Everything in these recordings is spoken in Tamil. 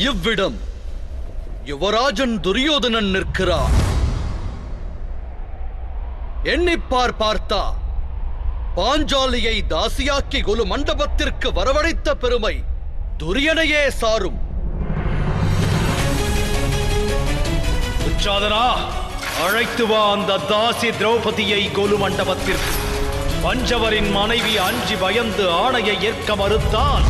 இவ்விடம் யுவராஜன் துரியோதனன் நிற்கிறார். எண்ணிப்பார் பார்த்தா பாஞ்சாலியை தாசியாக்கி கொலு மண்டபத்திற்கு வரவழைத்த பெருமை துரியனையே சாரும். துச்சாதனா, அழைத்து வா அந்த தாசி திரௌபதியை கொலு மண்டபத்திற்கு. பஞ்சவரின் மனைவி அஞ்சி பயந்து ஆணையை ஏற்க மறுத்தால்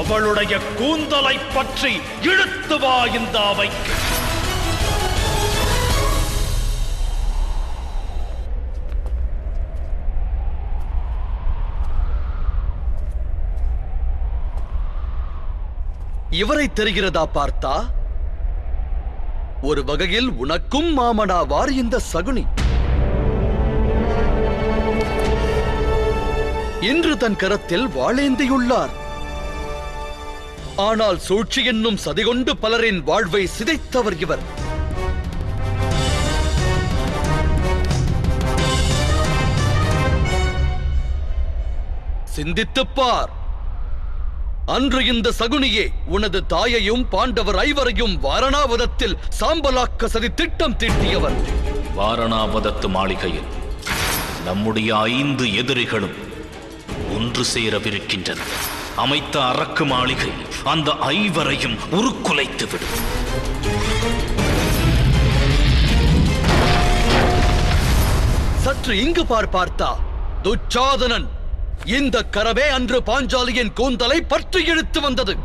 அவளுடைய கூந்தலை பற்றி இழுத்து வா இந்த அவைக்கு. இவரை தெரிகிறதா பார்த்தா? ஒரு வகையில் உனக்கும் மாமனாவார் இந்த சகுனி. இன்று தன் கரத்தில் வாளேந்தியுள்ளார். ஆனால் சூழ்ச்சி என்னும் சதிகொண்டு பலரின் வாழ்வை சிதைத்தவர் இவர். சிந்தித்துப்பார். அன்று இந்த சகுனியே உனது தாயையும் பாண்டவர் ஐவரையும் வாரணாவதத்தில் சாம்பலாக்க சதி திட்டம் தீட்டியவர். வாரணாவதத்து மாளிகையில் நம்முடைய 5 எதிரிகளும் ஒன்று சேரவிருக்கின்றனர். அமைத்த அரக்கு மாளிகை அந்த 5வரையும் உருக்குலைத்து விடும். சற்று இங்கு பார்த்தா துச்சாதனன் இந்த கரவே அன்று பாஞ்சாலியின் கூந்தலை பற்றி இழுத்து வந்தது.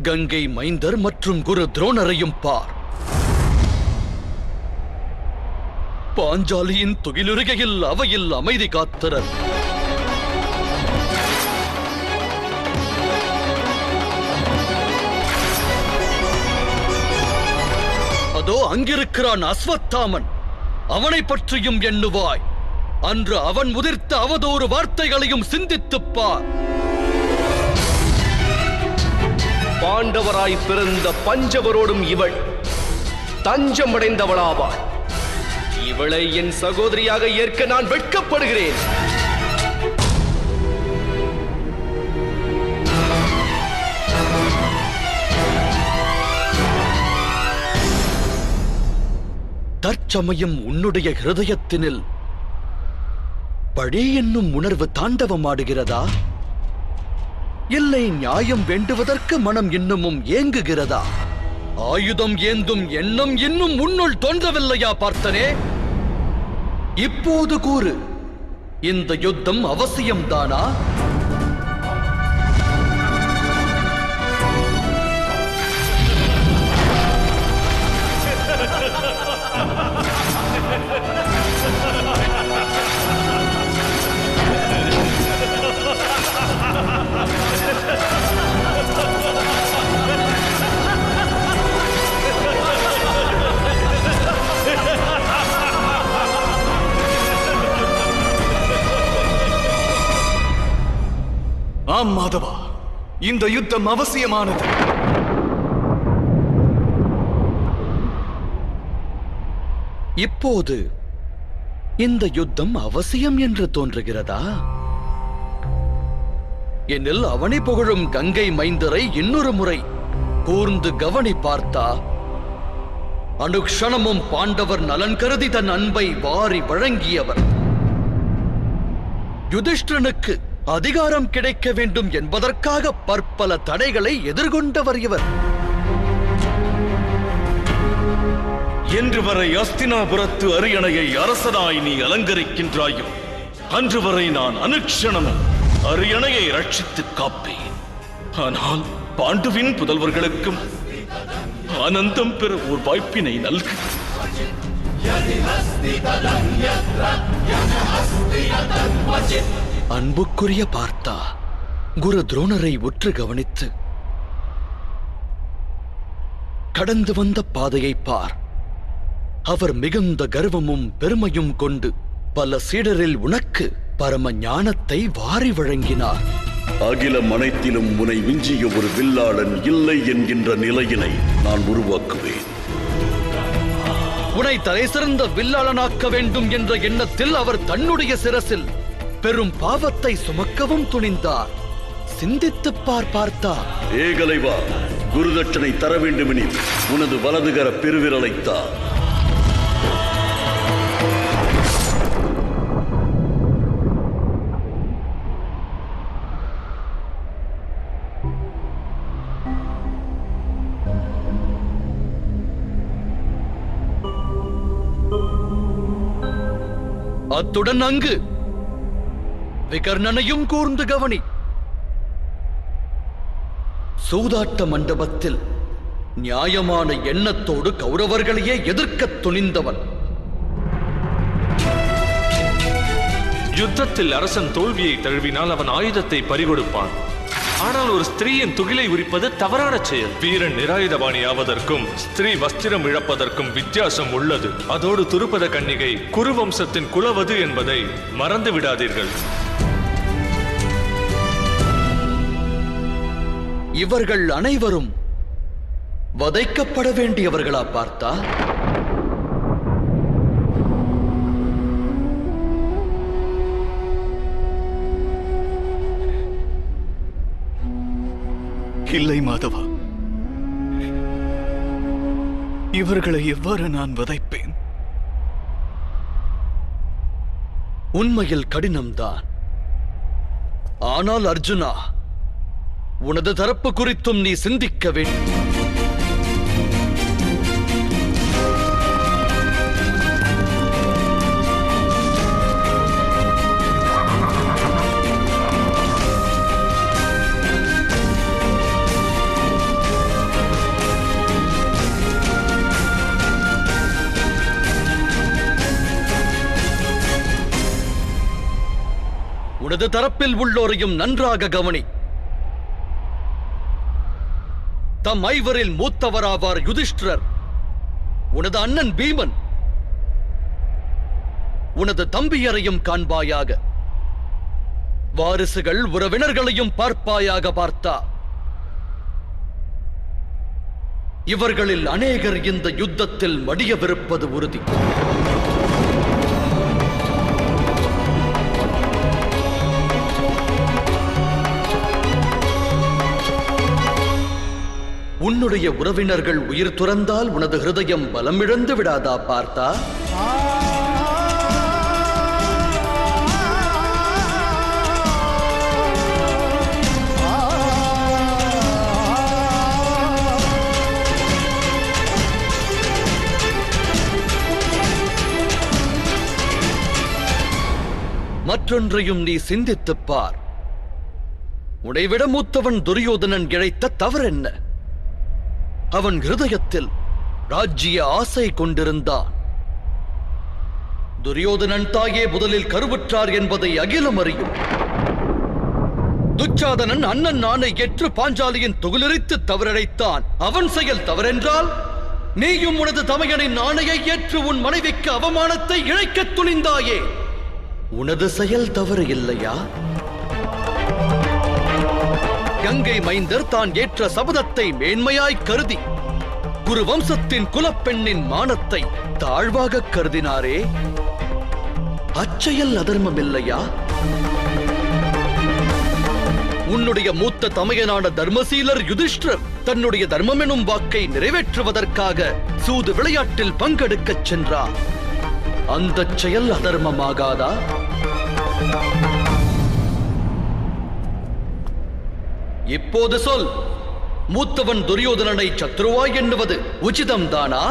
கங்கை மைந்தர் மற்றும் குரு துரோணரையும் பார். பாஞ்சாலியின் துகிலுருகையில் அவையில் அமைதி காத்தனர். அதோ அங்கிருக்கிறான் அஸ்வத்தாமன். அவனை பற்றியும் எண்ணுவாய். அன்று அவன் முதிர்த்த அவதூறு வார்த்தைகளையும் சிந்தித்துப்பார். பாண்டவராய் பிறந்த பஞ்சவரோடும் இவள் தஞ்சமடைந்தவளாவாள். இவளை என் சகோதரியாக ஏற்க நான் வெட்கப்படுகிறேன். தற்சமயம் உன்னுடைய ஹிருதயத்தினில் பழி என்னும் உணர்வு தாண்டவமாடுகிறதா? இல்லை நியாயம் வேண்டுவதற்கு மனம் இன்னமும் ஏங்குகிறதா? ஆயுதம் ஏந்தும் எண்ணம் இன்னும் உன்னுள் தோன்றவில்லையா பார்த்தனே? இப்போது கூறு, இந்த யுத்தம் அவசியம்தானா? ஆம் மாதவா, இந்த யுத்தம் அவசியமானது. இப்போது இந்த யுத்தம் அவசியம் என்று தோன்றுகிறதா? என்னில் அவனை புகழும் கங்கை மைந்தரை இன்னொரு முறை கூர்ந்து கவனி பார்த்தா அனுக்ஷணமும் பாண்டவர் நலன் கருதி தன் அன்பை வாரி வழங்கியவர். யுதிஷ்டிரனுக்கு அதிகாரம் கிடைக்க வேண்டும் என்பதற்காக பற்பல தடைகளை எதிர்கொண்டவர் இவர். என்று வரை அஸ்தினாபுரத்து அரியணையை அரசனாய் நீ அலங்கரிக்கின்றாயோ அன்று வரை நான் அனுக்ஷணமும் அரியணையை ரட்சித்து காப்பேன். ஆனால் பாண்டுவின் புதல்வர்களுக்கும் ஆனந்தம் பெற ஒரு வாய்ப்பினை நல்கு. அன்புக்குரிய பார்த்தா, குரு துரோணரை உற்று கவனித்து கடந்து வந்த பாதையை பார். அவர் மிகுந்த கர்வமும் பெருமையும் கொண்டு பல சீடரில் உனக்கு பரம ஞானத்தை வாரி வழங்கினார். அகிலம் அனைத்திலும் உனை விஞ்சிய ஒரு வில்லாளன் இல்லை என்கின்ற நிலையினை நான் உருவாக்குவேன். உன்னை தலை சிறந்த வில்லாளனாக்க வேண்டும் என்ற எண்ணத்தில் அவர் தன்னுடைய சிரசில் பெரும் பாவத்தை சுமக்கவும் துணிந்தார். சிந்தித்துப் பார்த்தா. ஏகலைவா, குருதட்சணை தர வேண்டுமெனில் உனது வலதுகர பெருவிரலைத்தா. அத்துடன் அங்கு விகர்ணனையும் கூர்ந்து கவனி. சூதாட்ட மண்டபத்தில் நியாயமான எண்ணத்தோடு கௌரவர்களையே எதிர்க்கத் துணிந்தவன். யுத்தத்தில் அரசன் தோல்வியை தழுவினால் அவன் ஆயுதத்தை பறிகொடுப்பான். ஆனால் ஒரு ஸ்திரீயின் துகிலை உரிப்பது தவறான செயல். வீரன் நிராயுதபாணி ஆவதற்கும் ஸ்திரீ வஸ்திரம் இழப்பதற்கும் வித்தியாசம் உள்ளது. அதோடு துருப்பத கன்னிகை குருவம்சத்தின் குலவது என்பதை மறந்து விடாதீர்கள். இவர்கள் அனைவரும் வதைக்கப்பட வேண்டியவர்களா பார்த்தா? இல்லை மாதவா, இவர்களை எவ்வாறு நான் வதைப்பேன்? உண்மையில் கடினம்தான். ஆனால் அர்ஜுனா, உனது தரப்பு குறித்தும் நீ சிந்திக்க வேண்டும். உனது தரப்பில் உள்ளோரையும் நன்றாக கவனி. தம் ஐவரில் மூத்தவராவார் யுதிஷ்டிரர், உனது அண்ணன் பீமன். உனது தம்பியரையும் காண்பாயாக. வாரிசுகள் உறவினர்களையும் பார்ப்பாயாக பார்த்தா. இவர்களில் அநேகர் இந்த யுத்தத்தில் மடியவிருப்பது உறுதி. உன்னுடைய உறவினர்கள் உயிர் துறந்தால் உனது ஹிருதயம் பலமிழந்து விடாதா பார்த்தா? மற்றொன்றையும் நீ சிந்தித்துப் பார். உன்னைவிட மூத்தவன் துரியோதனன் இழைத்த தவறென்ன? அவன் ஹிருதயத்தில் ராஜ்ய ஆசை கொண்டிருந்தான். துரியோதனன் தாயே முதலில் கருவுற்றார் என்பதை அகிலம் அறியும். துச்சாதனன் அண்ணன் நானை ஏற்று பாஞ்சாலியின் துகிலெரித்து தவறிழைத்தான். அவன் செயல் தவறென்றால் நீயும் உனது தமையனின் ஆணையை ஏற்று உன் மனைவிக்கு அவமானத்தை இழைக்கத் துணிந்தாயே. உனது செயல் தவறு இல்லையா? கங்கை மைந்தர் தான் ஏற்ற சபதத்தை மேன்மையாய் கருதி குரு வம்சத்தின் குலப்பெண்ணின் மானத்தை தாழ்வாக கருதினாரே. அச்செயல் அதர்மம் இல்லையா? உன்னுடைய மூத்த தமையனான தர்மசீலர் யுதிஷ்டிரர் தன்னுடைய தர்மம் எனும் வாக்கை நிறைவேற்றுவதற்காக சூது விளையாட்டில் பங்கெடுக்கச் சென்றார். அந்த செயல் அதர்மமாகாதா? இப்போது சொல், மூத்தவன் துரியோதனனை சத்ருவாய் எண்ணுவது உச்சிதம்தானா?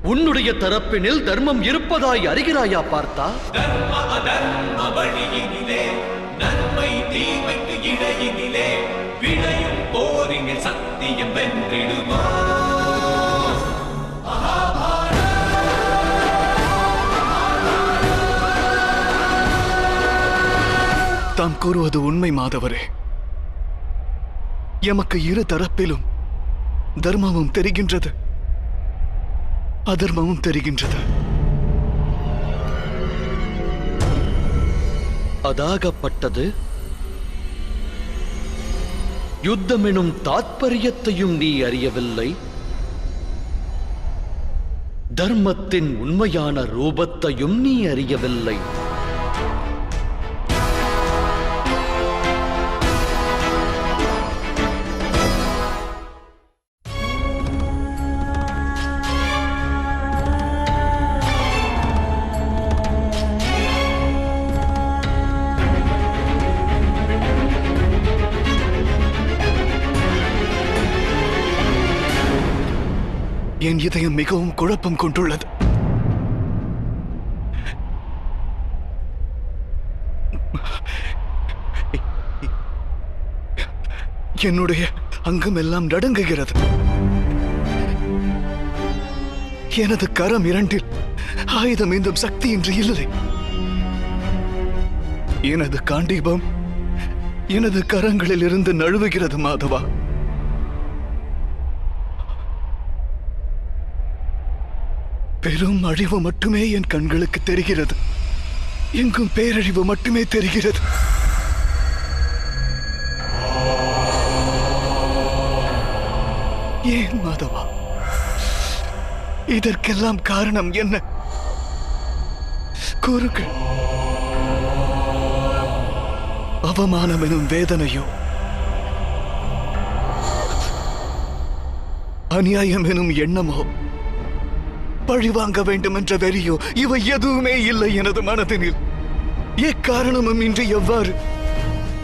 உன்னுடைய தரப்பினில் தர்மம் இருப்பதாய் அறிகிறாயா பார்த்தா? நன்மை தீமைக்கு இடையினிலே விளையும் போரினில் சத்தியம் வென்றிடுமா? தாம் கூறுவது உண்மை மாதவரே. எமக்கு இரு தரப்பிலும் தர்மமும் தெரிகின்றது, அதர்மமும் தெரிகின்றது. அதாகப்பட்டது யுத்தமெனும் தாத்பரியத்தையும் நீ அறியவில்லை. தர்மத்தின் உண்மையான ரூபத்தையும் நீ அறியவில்லை. என் இதயம் மிகவும் குழப்பம் கொண்டுள்ளது. என்னுடைய அங்கம் எல்லாம் நடுங்குகிறது. எனது கரம் இரண்டில் ஆயுதம் ஏந்தும் சக்தி இன்று இல்லை. எனது காண்டீபம் எனது கரங்களில் இருந்து நழுவுகிறது மாதவா. பெரும் அழிவு மட்டுமே என் கண்களுக்கு தெரிகிறது. எங்கும் பேரழிவு மட்டுமே தெரிகிறது. ஏன் மாதவா? இதற்கெல்லாம் காரணம் என்ன? கூறுகள். அவமானம் எனும் வேதனையோ, அநியாயம் எனும் எண்ணமோ, பழிவாங்க வேண்டும் என்ற வெறியோ, இவை எதுவுமே இல்லை எனது மனதினில். எக்காரணமும் இன்றி எவ்வாறு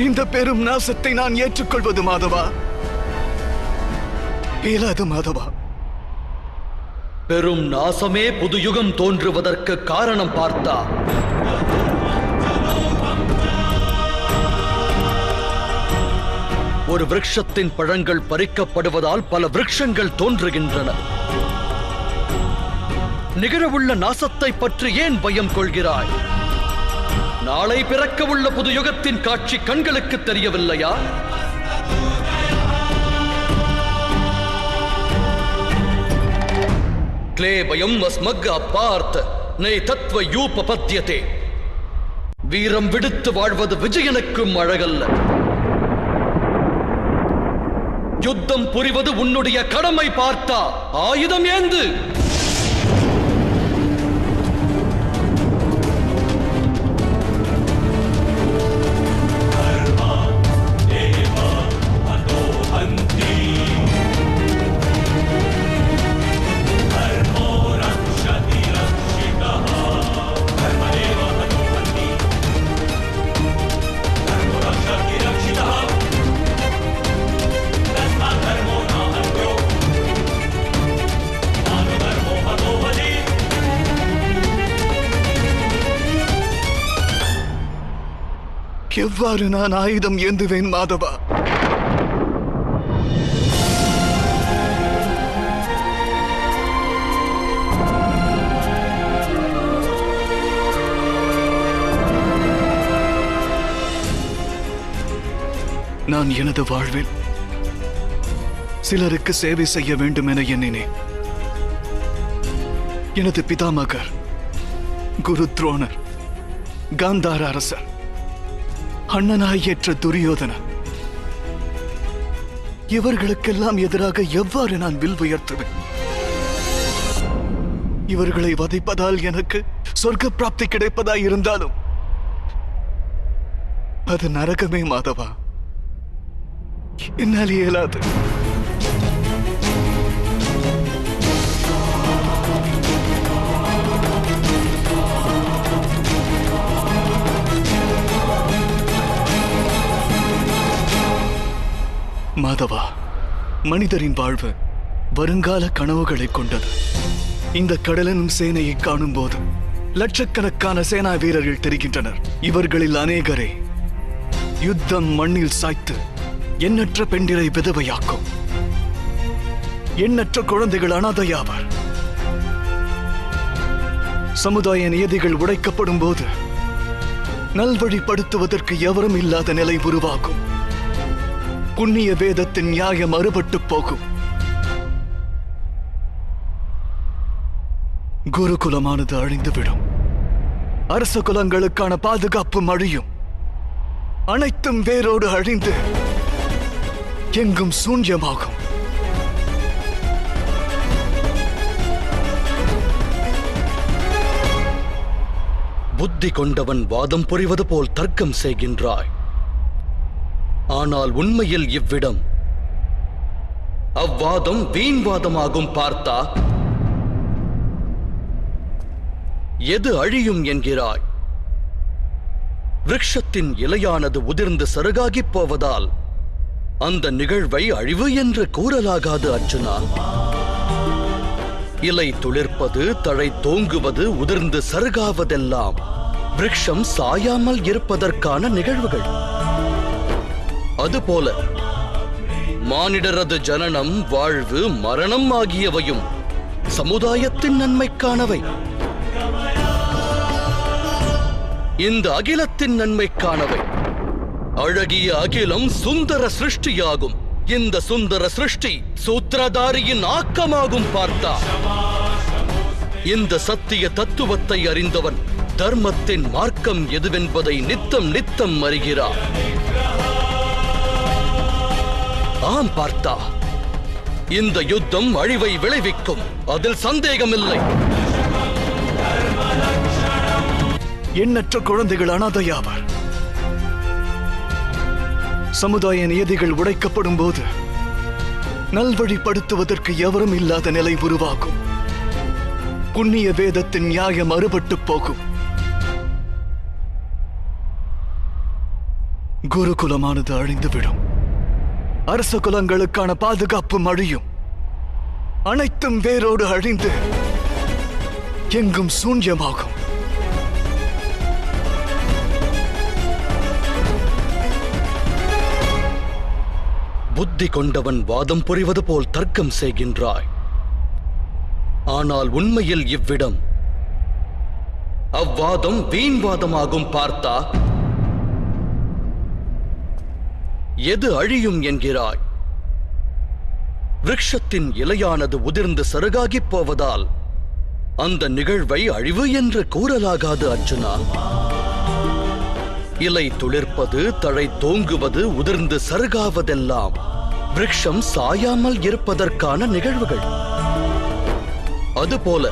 இந்த பெரும் நாசத்தை நான் ஏற்றுக்கொள்வது மாதவா? இயலாது மாதவா. பெரும் நாசமே புது யுகம் தோன்றுவதற்கு காரணம் பார்த்தா? ஒரு விருட்சத்தின் பழங்கள் பறிக்கப்படுவதால் பல விருட்சங்கள் தோன்றுகின்றன. நிகழவுள்ள நாசத்தை பற்றி ஏன் பயம் கொள்கிறாய்? நாளை பிறக்கவுள்ள புது யுகத்தின் காட்சி கண்களுக்கு தெரியவில்லையா? क्लेबयम् अस्मग् अपार्थ नै तत्व यूपपद्यते. வீரம் விடுத்து வாழ்வது விஜயனுக்கும் அழகல்ல. யுத்தம் புரிவது உன்னுடைய கடமை பார்த்தா. ஆயுதம் ஏந்து. எவ்வாறு நான் ஆயுதம் ஏந்துவேன் மாதவா? நான் எனது வாழ்வில் சிலருக்கு சேவை செய்ய வேண்டும் என எண்ணினேன். எனது பிதாமகர், குரு துரோணர், காந்தார அரசர், அண்ணனாய் ஏற்ற துரியோதனன், இவர்களுக்கெல்லாம் எதிராக எவ்வாறு நான் வில் உயர்த்துவேன்? இவர்களை வதைப்பதால் எனக்கு சொர்க்க பிராப்தி கிடைப்பதாய் இருந்தாலும் அது நரகமே மாதவா. என்னால் இயலாது. மாதவா, மனிதரின் வாழ்வு வருங்கால கனவுகளை கொண்டது. இந்த கடலெனும் சேனையை காணும் போது லட்சக்கணக்கான சேனா வீரர்கள் தெரிகின்றனர். இவர்களில் அநேகரே யுத்தம் மண்ணில் சாய்த்து எண்ணற்ற பெண்டிரை விதவையாக்கும். எண்ணற்ற குழந்தைகள் அனாதையாவார். சமுதாய நியதிகள் உடைக்கப்படும் போது நல்வழிப்படுத்துவதற்கு எவரும் இல்லாத நிலை உருவாகும். புண்ணிய வேதத்தின் நியாயம் அறுபட்டு போகும். குருகுலமானது அழிந்துவிடும். அரச குலங்களுக்கான பாதுகாப்பு அழியும். அனைத்தும் வேரோடு அழிந்து எங்கும் சூன்யமாகும். புத்தி கொண்டவன் வாதம் புரிவது போல் தர்க்கம் செய்கின்றாய். ஆனால் உண்மையில் இவ்விடம் அவ்வாதம் வீண்வாதமாகும். பார்த்தா எது அழியும் என்கிறாய்? விருட்சத்தின் இலையானது உதிர்ந்து சருகாகிப் போவதால் அந்த நிகழ்வை அழிவு என்று கூறலாகாது அர்ஜுனா. இலை துளிர்ப்பது, தழை தோங்குவது, உதிர்ந்து சருகாவதெல்லாம் விருட்சம் சாயாமல் இருப்பதற்கான நிகழ்வுகள். அதுபோல மானிடரது ஜனனம், வாழ்வு, மரணம் ஆகியவையும் சமுதாயத்தின் நன்மைக்கானவை. இந்த அகிலத்தின் நன்மைக்கானவை. அழகிய அகிலம் சுந்தர சிருஷ்டியாகும். இந்த சுந்தர சிருஷ்டி சூத்திரதாரியின் ஆக்கமாகும். பார்த்தா இந்த சத்திய தத்துவத்தை அறிந்தவன் தர்மத்தின் மார்க்கம் எதுவென்பதை நித்தம் நித்தம் அறிகிறார். ஆம் பார்த்தா, இந்த யுத்தம் அழிவை விளைவிக்கும், அதில் சந்தேகமில்லை. எண்ணற்ற குழந்தைகள் அனாதையாவார். சமுதாய நியதிகள் உடைக்கப்படும் போது நல்வழிப்படுத்துவதற்கு எவரும் இல்லாத நிலை உருவாகும். புண்ணிய வேதத்தின் நியாயம் அறுபட்டு போகும். குருகுலமானது அழிந்துவிடும். அரச குலங்களுக்கான பாதுகாப்பு அழியும். அனைத்தும் வேரோடு அழிந்து எங்கும் சூன்யமாகும். புத்தி கொண்டவன் வாதம் புரிவது போல் தர்க்கம் செய்கின்றாய். ஆனால் உண்மையில் இவ்விடம் அவ்வாதம் வீண்வாதமாகும். பார்த்தா எது அழியும் என்கிறாய்? விருட்சத்தின் இலையானது உதிர்ந்து சருகாகிப் போவதால் அந்த நிகழ்வை அழிவு என்று கூறலாகாது அர்ஜுனா. இலை துளிர்ப்பது, தழை தோங்குவது, உதிர்ந்து சருகாவதெல்லாம் விருட்சம் சாயாமல் இருப்பதற்கான நிகழ்வுகள். அதுபோல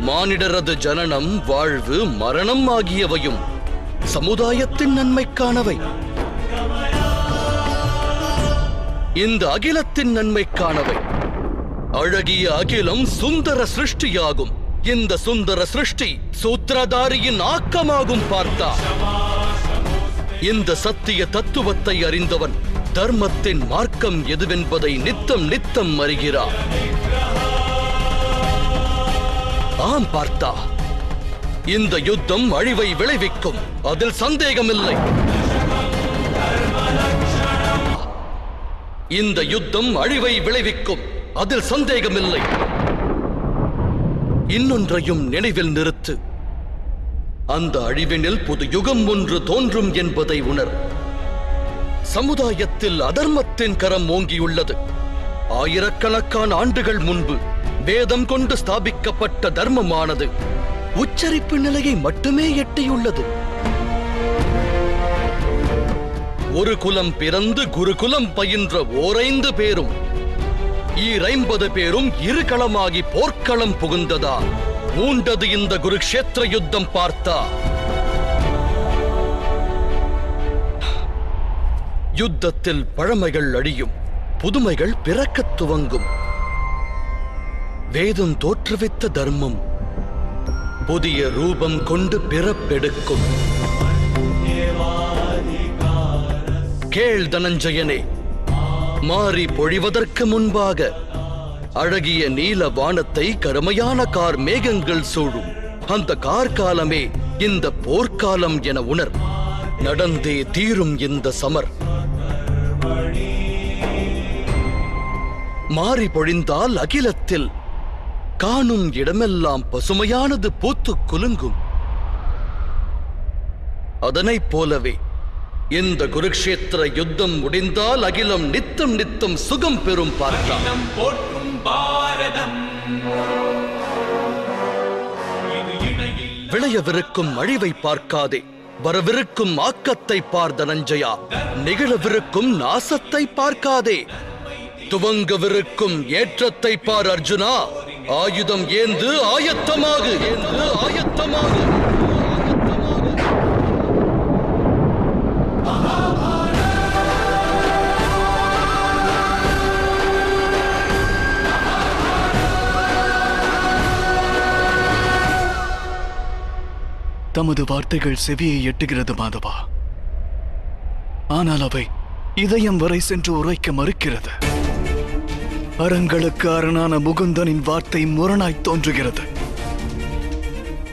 மானிடரது ஜனனம், வாழ்வு, மரணம் ஆகியவையும் சமுதாயத்தின் நன்மைக்கானவை. இந்த அகிலத்தின் நன்மைக்கானவை. அழகிய அகிலம் சுந்தர சிருஷ்டியாகும். இந்த சுந்தர சிருஷ்டி சூத்திரதாரியின் ஆக்கமாகும். பார்த்தா இந்த சத்திய தத்துவத்தை அறிந்தவன் தர்மத்தின் மார்க்கம் எதுவென்பதை நித்தம் நித்தம் அறிகிறார். ஆம் பார்த்தா, இந்த யுத்தம் அழிவை விளைவிக்கும், அதில் சந்தேகமில்லை. இந்த யுத்தம் அழிவை விளைவிக்கும், அதில் சந்தேகமில்லை. இன்னொன்றையும் நினைவில் நிறுத்து. அந்த அழிவினில் புது யுகம் ஒன்று தோன்றும் என்பதை உணர். சமுதாயத்தில் அதர்மத்தின் கரம் ஓங்கியுள்ளது. ஆயிரக்கணக்கான ஆண்டுகள் முன்பு வேதம் கொண்டு ஸ்தாபிக்கப்பட்ட தர்மமானது உச்சரிப்பு நிலையை மட்டுமே எட்டியுள்ளது. ஒரு குலம் பிறந்து குருகுலம் பயின்ற ஓரைந்து பேரும் 50 பேரும் இரு களமாகி போர்க்களம் புகுந்ததா மூண்டது இந்த குருக்ஷேத்திர யுத்தம். பார்த்தா யுத்தத்தில் பழமைகள் அழியும், புதுமைகள் பிறக்கத் துவங்கும். வேதம் தோற்றுவித்த தர்மம் புதிய ரூபம் கொண்டு பிறப்பெடுக்கும். கேள் தனஞ்சயனே, மாறி பொழிவதற்கு முன்பாக அழகிய நீல வானத்தை கருமையான கார் மேகங்கள் சூழும். அந்த கார்காலமே இந்த போர்க்காலம் என உணர். நடந்தே தீரும் இந்த சமர். மாறி பொழிந்தால் அகிலத்தில் காணும் இடமெல்லாம் பசுமையானது பூத்து குலுங்கும். அதனைப் போலவே இந்த குருக்ஷேத்திர யுத்தம் முடிந்தால் அகிலம் நித்தம் நித்தம் சுகம் பெறும். பார்க்கலாம் போற்றும் பாரதம் விளையவிருக்கும் அழிவை பார்க்காதே, வரவிருக்கும் ஆக்கத்தை பார் தனஞ்சயா, நிகழவிருக்கும் நாசத்தை பார்க்காதே. துவங்கவிருக்கும் ஏற்றத்தை பார் அர்ஜுனா, ஆயுதம் ஏந்து ஆயத்தமாகு, ஏந்து ஆயத்தமாகு. தமது வார்த்தைகள் செவியை எட்டுகிறது மாதவா. ஆனால் அவை இதயம் வரை சென்று உரைக்க மறுக்கிறது. அறங்களுக்கு அரணான முகுந்தனின் வார்த்தை முரணாய் தோன்றுகிறது.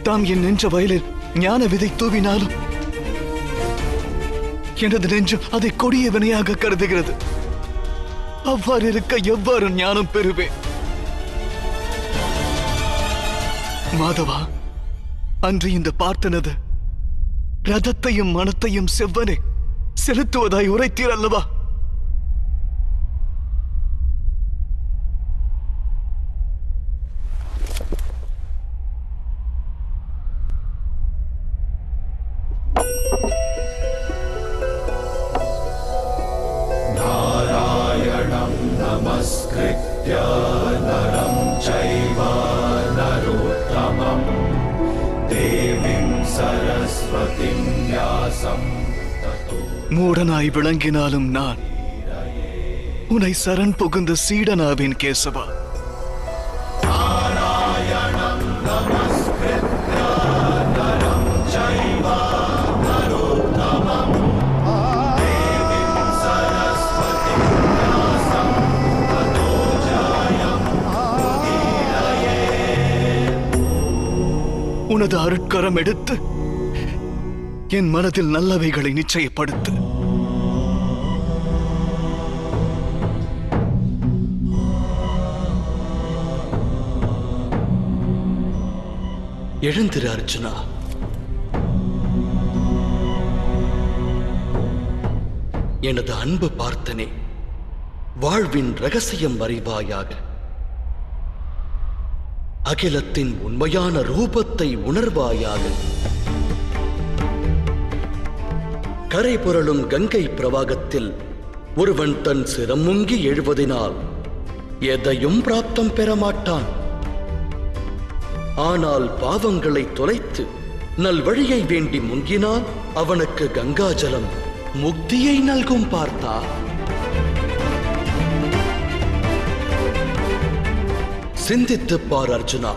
தாம் என் நெஞ்ச வயலில் ஞான விதை தூவினாலும் எனது நெஞ்சு அதை கொடிய வினையாக கருதுகிறது. அவ்வாறு இருக்க எவ்வாறு ஞானம் பெறுவேன்? மாதவா, அன்று இந்த பார்த்தனது ரதத்தையும் மனத்தையும் செவ்வனே செலுத்துவதாய் உரைத்தீர் அல்லவா? நாராயணம் நமஸ்கிருத்ய நரம் சைவ நரோத்தமம் தேவீம் சரஸ்வதிம் வியாசம் ததோ. மூடனாய் விளங்கினாலும் நான் உன்னை சரண் புகுந்த சீடனாவேன் கேசவா. நாராயணம் நமஸ்கிருத்ய நரம் சைவ நரோத்தமம் தேவீம் சரஸ்வதிம் வியாசம் ததோ ஜாயம் உதீரயே. உனது அருட்கரம் எடுத்து என் மனதில் நல்லவைகளை நிச்சயப்படுத்து. எழுந்திரு அர்ஜுனா. எனது அன்பு பார்த்தனே, வாழ்வின் ரகசியம் அறிவாயாக. அகிலத்தின் உண்மையான ரூபத்தை உணர்வாயாக. கரை புரளும் கங்கை பிரவாகத்தில் ஒருவன் தன் சிரம் முங்கி எழுவதினால் எதையும் பிராப்தம் பெற மாட்டான். ஆனால் பாவங்களை தொலைத்து நல்வழியை வேண்டி முங்கினால் அவனுக்கு கங்காஜலம் முக்தியை நல்கும் பார்த்தா. சிந்தித்துப் பார் அர்ஜுனா.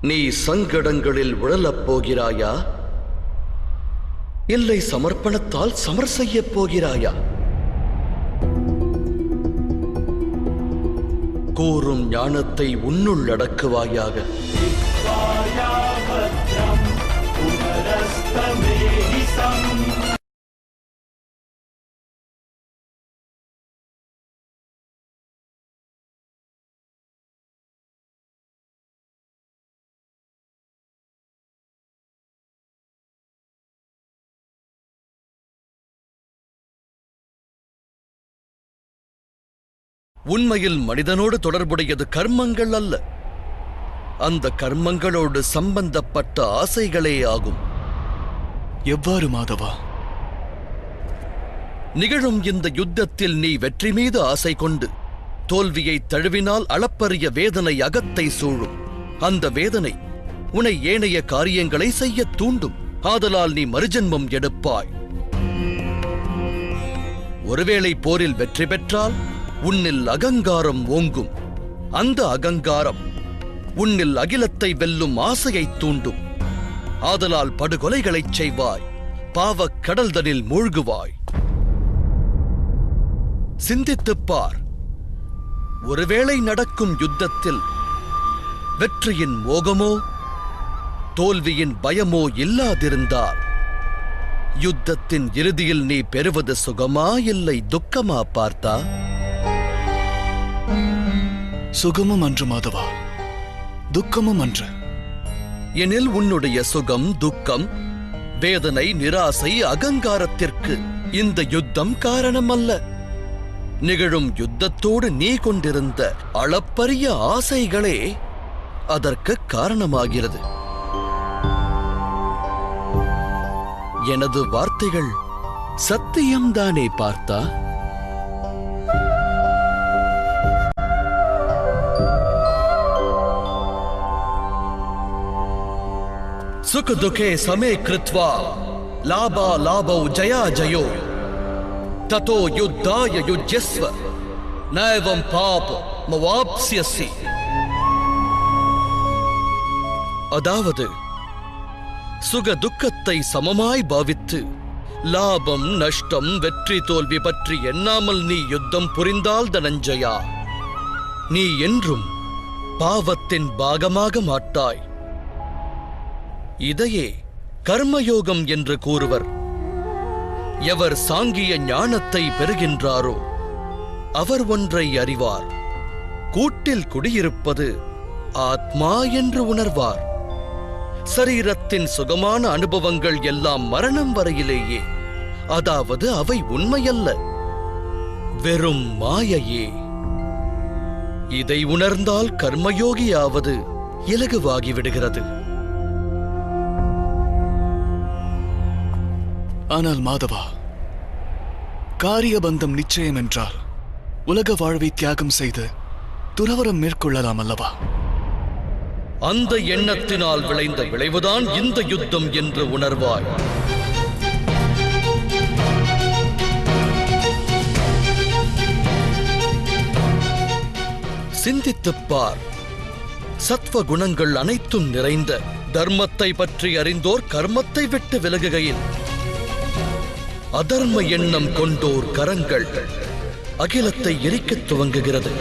நீ சங்கடங்களில் உழலப் போகிறாயா, இல்லை சமர்ப்பணத்தால் சமர் செய்யப் போகிறாயா? கூறும் ஞானத்தை உன்னுள் அடக்குவாயாக. உண்மையில் மனிதனோடு தொடர்புடையது கர்மங்கள் அல்ல, அந்த கர்மங்களோடு சம்பந்தப்பட்ட ஆசைகளே ஆகும். எவ்வாறு மாதவா? நிகழும் இந்த யுத்தத்தில் நீ வெற்றி மீது ஆசை கொண்டு தோல்வியை தழுவினால் அளப்பரிய வேதனை அகத்தை சூழும். அந்த வேதனை உன்னை ஏனைய காரியங்களை செய்ய தூண்டும். ஆதலால் நீ மறுஜென்மம் எடுப்பாய். ஒருவேளை போரில் வெற்றி பெற்றால் உன்னில் அகங்காரம் ஓங்கும். அந்த அகங்காரம் உன்னில் அகிலத்தை வெல்லும் ஆசையை தூண்டும். ஆதலால் படுகொலைகளைச் செய்வாய், பாவக் கடல்தனில் மூழ்குவாய். சிந்தித்துப் பார். ஒருவேளை நடக்கும் யுத்தத்தில் வெற்றியின் மோகமோ தோல்வியின் பயமோ இல்லாதிருந்தால் யுத்தத்தின் இறுதியில் நீ பெறுவது சுகமா இல்லை துக்கமா பார்த்தா? சுகமும் அன்று மாதவா, துக்கமும் அன்று. எனில் உன்னுடைய சுகம், துக்கம், வேதனை, நிராசை, அகங்காரத்திற்கு இந்த யுத்தம் காரணம் அல்ல. நிகழும் யுத்தத்தோடு நீ கொண்டிருந்த அளப்பரிய ஆசைகளே அதற்கு காரணமாகிறது. எனது வார்த்தைகள் சத்தியம்தானே பார்த்தா? सुख दुखे समे कृत्वा लाभा लाभौ जया जयो ततो युद्धाय युज्यस्व नैवं पाप मवाप्स्यसि. அதாவது சுக துக்கத்தை சமமாய் பாவித்து லாபம் நஷ்டம் வெற்றி தோல்வி பற்றி எண்ணாமல் நீ யுத்தம் புரிந்தால் தனஞ்சயா, நீ என்றும் பாவத்தின் பாகமாக மாட்டாய். இதையே கர்மயோகம் என்று கூறுவர். எவர் சாங்கிய ஞானத்தை பெறுகின்றாரோ அவர் ஒன்றை அறிவார். கூட்டில் குடியிருப்பது ஆத்மா என்று உணர்வார். சரீரத்தின் சுகமான அனுபவங்கள் எல்லாம் மரணம் வரையிலேயே, அதாவது அவை உண்மையல்ல, வெறும் மாயையே. இதை உணர்ந்தால் கர்மயோகியாவது இலகுவாகிவிடுகிறது. ஆனால் மாதவா, காரியபந்தம் நிச்சயம் என்றால் உலக வாழ்வை தியாகம் செய்து துறவரம் மேற்கொள்ளலாம் அல்லவா? அந்த எண்ணத்தினால் விளைந்த விளைவுதான் இந்த யுத்தம் என்று உணர்வாய். சிந்தித்துப் பார். சத்வ குணங்கள் அனைத்தும் நிறைந்த தர்மத்தை பற்றி அறிந்தோர் கர்மத்தை விட்டு விலகுகையில், அதர்ம எண்ணம் கொண்டோர் கரங்கள் அகிலத்தை எரிக்கத் துவங்குகிறது.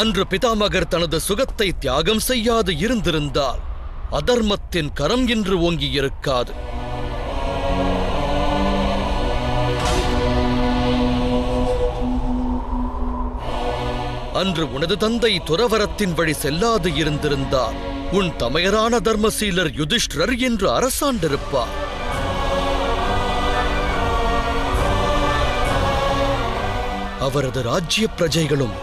அன்று பிதாமகர் தனது சுகத்தை தியாகம் செய்யாது இருந்திருந்தால் அதர்மத்தின் கரம் இன்று ஓங்கி இருக்காது. அன்று உனது தந்தை துறவரத்தின் வழி செல்லாது இருந்திருந்தால் உன் தமையரான தர்மசீலர் யுதிஷ்டர் என்று அரசாண்டிருப்பார். அவரது ராஜ்ய பிரஜைகளும்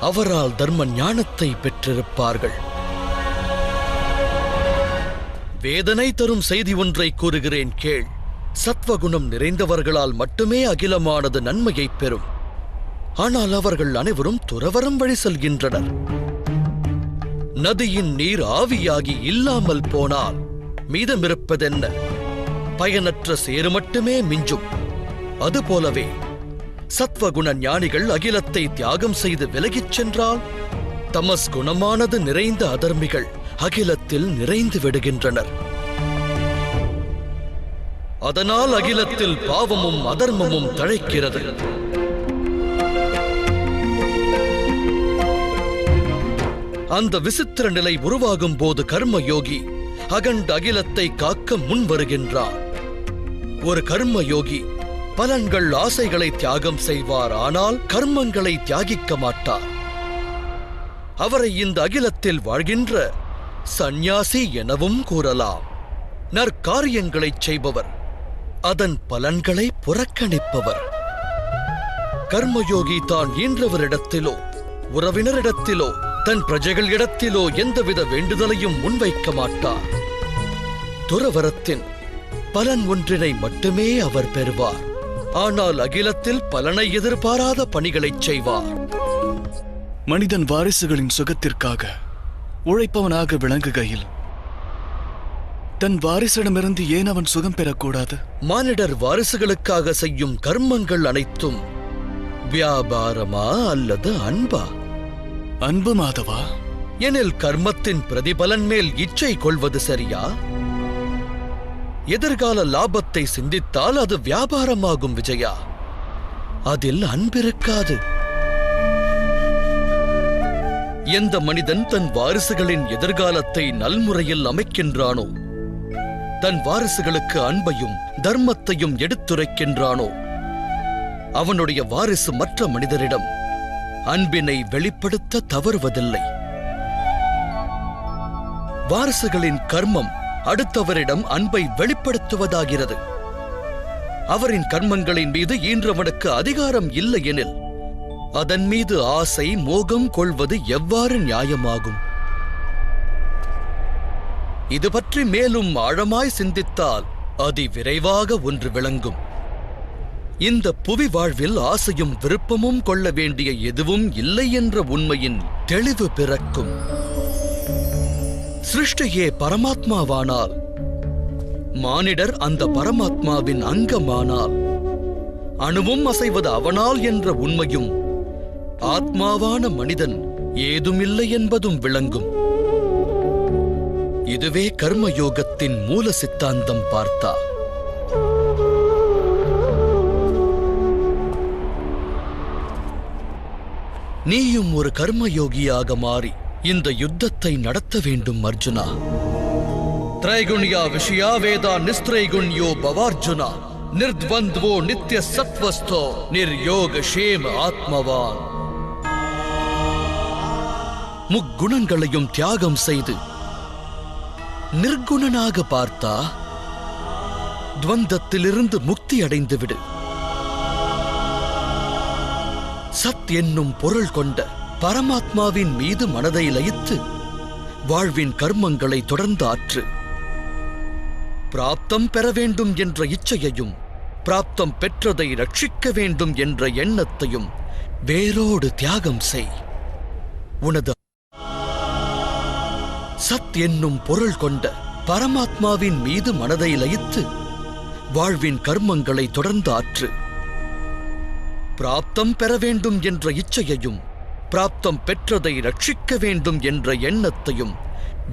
அவரால் தர்ம ஞானத்தை பெற்றிருப்பார்கள். வேதனை தரும் செய்தி ஒன்றை கூறுகிறேன் கேள். சத்வகுணம் நிறைந்தவர்களால் மட்டுமே அகிலமானது நன்மையை பெறும். ஆனால் அவர்கள் அனைவரும் துறவரம் வழி செல்கின்றனர். நதியின் நீர் ஆவியாகி இல்லாமல் போனால் மீதமிருப்பதென்ன? பயனற்ற சேறு மட்டுமே மிஞ்சும். அதுபோலவே சத்வகுண ஞானிகள் அகிலத்தை தியாகம் செய்து விலகிச் சென்றால் தமஸ் குணமானது நிறைந்த அதர்மிகள் அகிலத்தில் நிறைந்து விடுகின்றனர். அதனால் அகிலத்தில் பாவமும் அதர்மமும் தழைக்கிறது. அந்த விசித்திர நிலை உருவாகும் போது கர்மயோகி அகண்ட அகிலத்தை காக்க முன் வருகின்றார். ஒரு கர்மயோகி பலன்கள் ஆசைகளை தியாகம் செய்வார், ஆனால் கர்மங்களை தியாகிக்க மாட்டார். அவரை இந்த அகிலத்தில் வாழ்கின்ற சந்நியாசி எனவும் கூறலாம். நற்காரியங்களைச் செய்பவர், அதன் பலன்களை புறக்கணிப்பவர். கர்மயோகி தான் ஈன்றவரிடத்திலோ உறவினரிடத்திலோ தன் பிரஜைகள் இடத்திலோ எந்தவித வேண்டுதலையும் முன்வைக்க மாட்டார். துறவரத்தின் பலன் ஒன்றினை மட்டுமே அவர் பெறுவார். ஆனால் அகிலத்தில் பலனை எதிர்பாராத பணிகளைச் செய்வார். மனிதன் வாரிசுகளின் சுகத்திற்காக உழைப்பவனாக விளங்குகையில் தன் வாரிசிடமிருந்து ஏன் அவன் சுகம் பெறக்கூடாது? மானிடர் வாரிசுகளுக்காக செய்யும் கர்மங்கள் அனைத்தும் வியாபாரமா அல்லது அன்பா? அன்பு மாதவா. எனில் கர்மத்தின் பிரதிபலன் மேல் இச்சை கொள்வது சரியா? எதிர்கால லாபத்தை சிந்தித்தால் அது வியாபாரமாகும் விஜயா. அதில் அன்பிருக்காது. எந்த மனிதன் தன் வாரிசுகளின் எதிர்காலத்தை நல்முறையில் அமைக்கின்றானோ, தன் வாரிசுகளுக்கு அன்பையும் தர்மத்தையும் எடுத்துரைக்கின்றானோ, அவனுடைய வாரிசு மற்ற மனிதரிடம் அன்பினை வெளிப்படுத்த தவறுவதில்லை. வாரிசுகளின் கர்மம் அடுத்தவரிடம் அன்பை வெளிப்படுத்துவதாகிறது. அவரின் கர்மங்களின் மீது ஈன்றவனுக்கு அதிகாரம் இல்லை எனில் அதன் மீது ஆசை மோகம் கொள்வது எவ்வாறு நியாயமாகும்? இது பற்றி மேலும் ஆழமாய் சிந்தித்தால் அதிவிரைவாக ஒன்று விளங்கும். இந்த புவி வாழ்வில் ஆசையும் விருப்பமும் கொள்ள வேண்டிய எதுவும் இல்லை என்ற உண்மையின் தெளிவு பிறக்கும். சிருஷ்டியே பரமாத்மாவானால், மானிடர் அந்த பரமாத்மாவின் அங்கமானால், அணுவும் அசைவது அவனால் என்ற உண்மையும், ஆத்மாவான மனிதன் ஏதுமில்லை என்பதும் விளங்கும். இதுவே கர்மயோகத்தின் மூல சித்தாந்தம் பார்த்தா. நீயும் ஒரு கர்மயோகியாக மாறி இந்த யுத்தத்தை நடத்த வேண்டும் அர்ஜுனா. திரைகுண்யா விஷயா வேதா நிஸ்திரைகுண்யோ பவார்ஜுனா நிர்த்வந்த்வோ நித்ய சத்வஸ்தோ நிர்யோக ஷேம ஆத்மவான். முக்குணங்களையும் தியாகம் செய்து நிர்குணனாக பார்த்தா துவந்தத்திலிருந்து முக்தி அடைந்து விடு. சத் என்னும் பொருள் கொண்ட பரமாத்மாவின் மீது மனதை லயித்து வாழ்வின் கர்மங்களை தொடர்ந்து ஆற்று. பிராப்தம் பெற வேண்டும் என்ற இச்சையையும் பிராப்தம் பெற்றதை ரட்சிக்க வேண்டும் என்ற எண்ணத்தையும் வேரோடு தியாகம் செய். உனது சத் என்னும் பொருள் கொண்ட பரமாத்மாவின் மீது மனதை லயித்து வாழ்வின் கர்மங்களை தொடர்ந்து ஆற்று. பிராப்தம் பெற வேண்டும் என்ற இச்சையையும் பிராப்தம் பெற்றதை ரட்சிக்க வேண்டும் என்ற எண்ணத்தையும்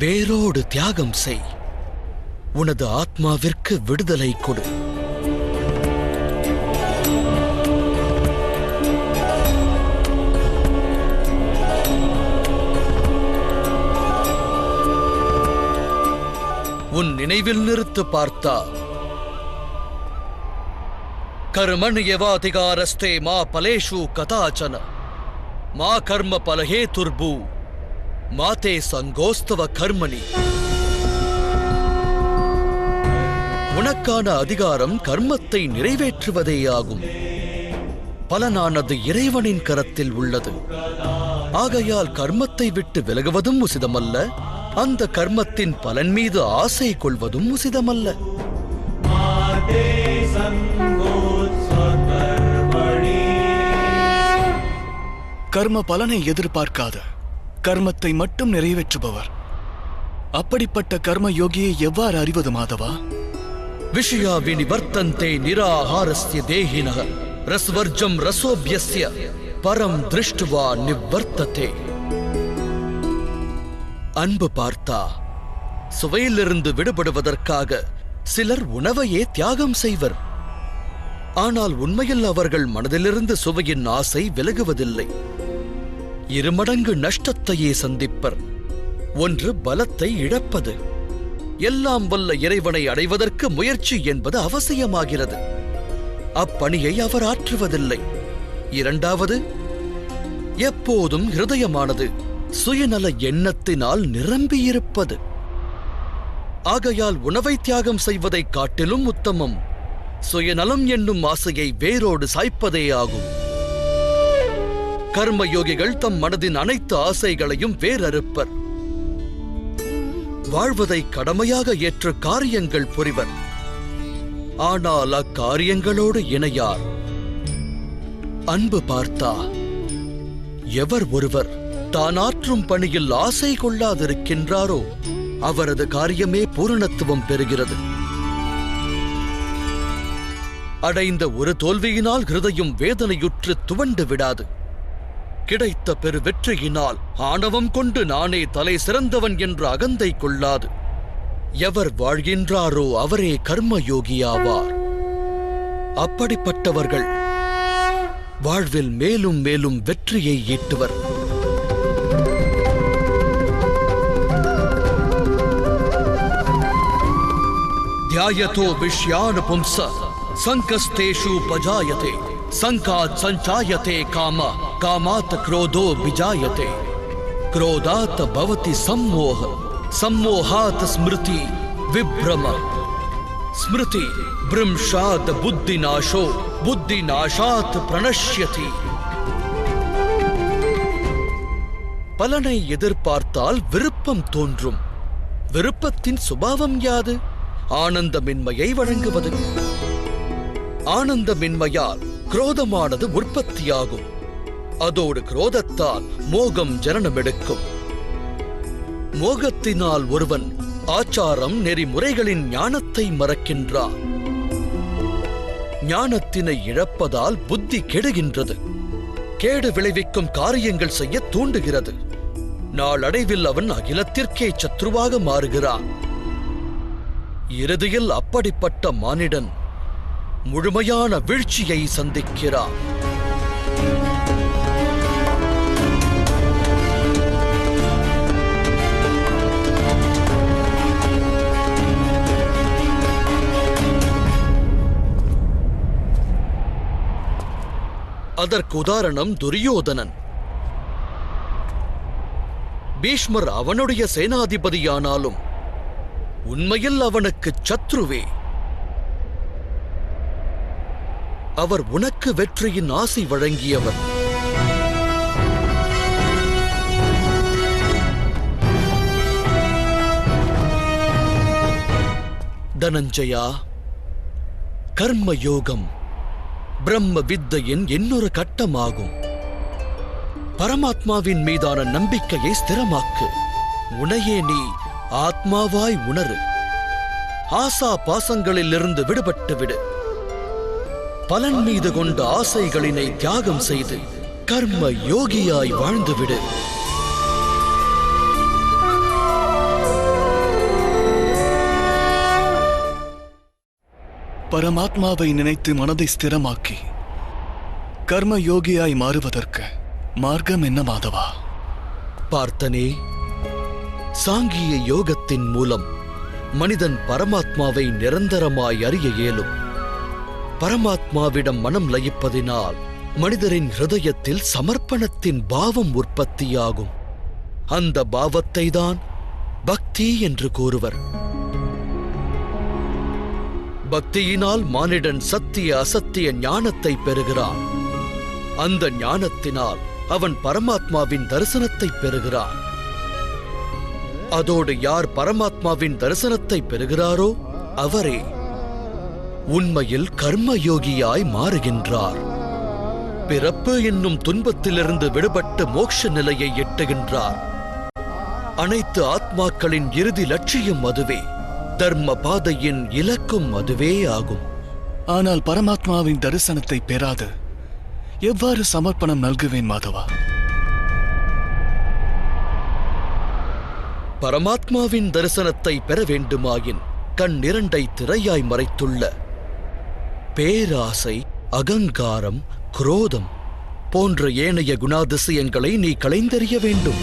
வேரோடு தியாகம் செய். உனது ஆத்மாவிற்கு விடுதலை கொடு. உன் நினைவில் நிறுத்து பார்த்தா. கர்மண்யவாதிகாரஸ்தே மா பலேஷு கதாச்சன மா கர்ம பலஹேதுர்பூ மாதே சங்கோஸ்தவ கர்மணி. உனக்கான அதிகாரம் கர்மத்தை நிறைவேற்றுவதேயாகும். பலனானது இறைவனின் கரத்தில் உள்ளது. ஆகையால் கர்மத்தை விட்டு விலகுவதும் உசிதமல்ல, அந்த கர்மத்தின் பலன் மீது ஆசை கொள்வதும் உசிதமல்ல. கர்ம பலனை எதிர்பார்க்காத கர்மத்தை மட்டும் நிறைவேற்றுபவர். அப்படிப்பட்ட கர்ம யோகியை எவ்வாறு அறிவது மாதவா? விஷயா வினிவர்த்தந்தே நிராஹாரஸ்ய தேஹினஹ ரஸ்வர்ஜம் ரசோப்யஸ்ய பரம் திருஷ்டுவா நிவர்த்ததே. அன்பு பார்த்தா, சுவையிலிருந்து விடுபடுவதற்காக சிலர் உணவையே தியாகம் செய்வர். ஆனால் உண்மையில் அவர்கள் மனதிலிருந்து சுவையின் ஆசை விலகுவதில்லை. இருமடங்கு நஷ்டத்தையே சந்திப்பர். ஒன்று பலத்தை இழப்பது. எல்லாம் வல்ல இறைவனை அடைவதற்கு முயற்சி என்பது அவசியமாகிறது. அப்பணியை அவர் ஆற்றுவதில்லை. இரண்டாவது, எப்போதும் ஹிருதயமானது சுயநல எண்ணத்தினால் நிரம்பியிருப்பது. ஆகையால் உணவை தியாகம் செய்வதை காட்டிலும் உத்தமம் சுயநலம் என்னும் ஆசையை வேரோடு சாய்ப்பதே ஆகும். கர்மயோகிகள் தம் மனதின் அனைத்து ஆசைகளையும் வேறறுப்பர். வாழ்வதை கடமையாக ஏற்ற காரியங்கள் புரிவர். ஆனால் அக்காரியங்களோடு இணையார். அன்பு பார்த்தா, எவர் ஒருவர் தான் ஆற்றும் பணியில் ஆசை கொள்ளாதிருக்கின்றாரோ அவரது காரியமே பூரணத்துவம் பெறுகிறது. அடைந்த ஒரு தோல்வியினால் ஹிருதயம் வேதனையுற்று துவண்டு விடாது. கிடைத்த பெரு வெற்றியினால் ஆணவம் கொண்டு நானே தலை சிறந்தவன் என்ற அகந்தை கொள்ளாது. எவர் வாழ்கின்றாரோ அவரே கர்மயோகியாவார். அப்படிப்பட்டவர்கள் வாழ்வில் மேலும் மேலும் வெற்றியை ஈட்டுவர். ध्यायतो विषयान् पुंस संकस्तेषु पजायते संकात् संचायते काम कामात् क्रोधो विजायते क्रोधात् भवति सम्मोह सम्मोहात् स्मृति विभ्रम स्मृति भ्रंशात् बुद्धिनाशो बुद्धिनाशात् प्रणश्यति. பலனை எதிர்பார்த்தால் விருப்பம் தோன்றும். விருப்பத்தின் சுபாவம் யாது? ஆனந்தமின்மையை வழங்குவது. ஆனந்தமின்மையால் குரோதமானது உற்பத்தியாகும். அதோடு குரோதத்தால் மோகம் ஜனனமெடுக்கும். மோகத்தினால் ஒருவன் ஆச்சாரம் நெறிமுறைகளின் ஞானத்தை மறக்கின்றான். ஞானத்தினை இழப்பதால் புத்தி கெடுகின்றது. கேடு விளைவிக்கும் காரியங்கள் செய்ய தூண்டுகிறது. நாளடைவில் அவன் அகிலத்திற்கே சத்ருவாக மாறுகிறான். இறுதியில் அப்படிப்பட்ட மானிடன் முழுமையான வீழ்ச்சியை சந்திக்கிறான். அதற்கு உதாரணம் துரியோதனன். பீஷ்மர் அவனுடைய சேனாதிபதியானாலும் உண்மையில் அவனுக்கு சத்ருவே. அவர் உனக்கு வெற்றியின் ஆசை வழங்கியவர். தனஞ்சயா, கர்மயோகம் பிரம்ம வித்தையின் இன்னொரு கட்டமாகும். பரமாத்மாவின் மீதான நம்பிக்கையை ஸ்திரமாக்கு. உனையே நீ ஆத்மாவாய் உணரு. ஆசா பாசங்களிலிருந்து விடுபட்டு விடு. பலன் மீது கொண்ட ஆசைகளினை தியாகம் செய்து கர்ம யோகியாய் வாழ்ந்துவிடு. பரமாத்மாவை நினைத்து மனதை ஸ்திரமாக்கி கர்ம யோகியாய் மாறுவதற்கு மார்க்கம் என்ன மாதவா? பார்த்தனே, சாங்கிய யோகத்தின் மூலம் மனிதன் பரமாத்மாவை நிரந்தரமாய் அறிய இயலும். பரமாத்மாவிடம் மனம் லயிப்பதினால் மனிதரின் ஹிருதயத்தில் சமர்ப்பணத்தின் பாவம் உற்பத்தியாகும். அந்த பாவத்தை தான் பக்தி என்று கூறுவர். பக்தியினால் மானிடன் சத்திய அசத்திய ஞானத்தை பெறுகிறான். அந்த ஞானத்தினால் அவன் பரமாத்மாவின் தரிசனத்தை பெறுகிறான். அதோடு யார் பரமாத்மாவின் தரிசனத்தை பெறுகிறாரோ அவரே உண்மையில் கர்மயோகியாய் மாறுகின்றார். பிறப்பு என்னும் துன்பத்திலிருந்து விடுபட்டு மோட்ச நிலையை எட்டுகின்றார். அனைத்து ஆத்மாக்களின் இறுதி லட்சியம் அதுவே. தர்ம பாதையின் இலக்கும் அதுவே ஆகும். ஆனால் பரமாத்மாவின் தரிசனத்தை பெறாது எவ்வாறு சமர்ப்பணம் நல்குவேன் மாதவா? பரமாத்மாவின் தரிசனத்தை பெற வேண்டுமாயின் கண் இரண்டை திரையாய் மறைத்துள்ள பேராசை, அகங்காரம், குரோதம் போன்ற ஏனைய குணாதிசயங்களை நீ களைந்தெறிய வேண்டும்.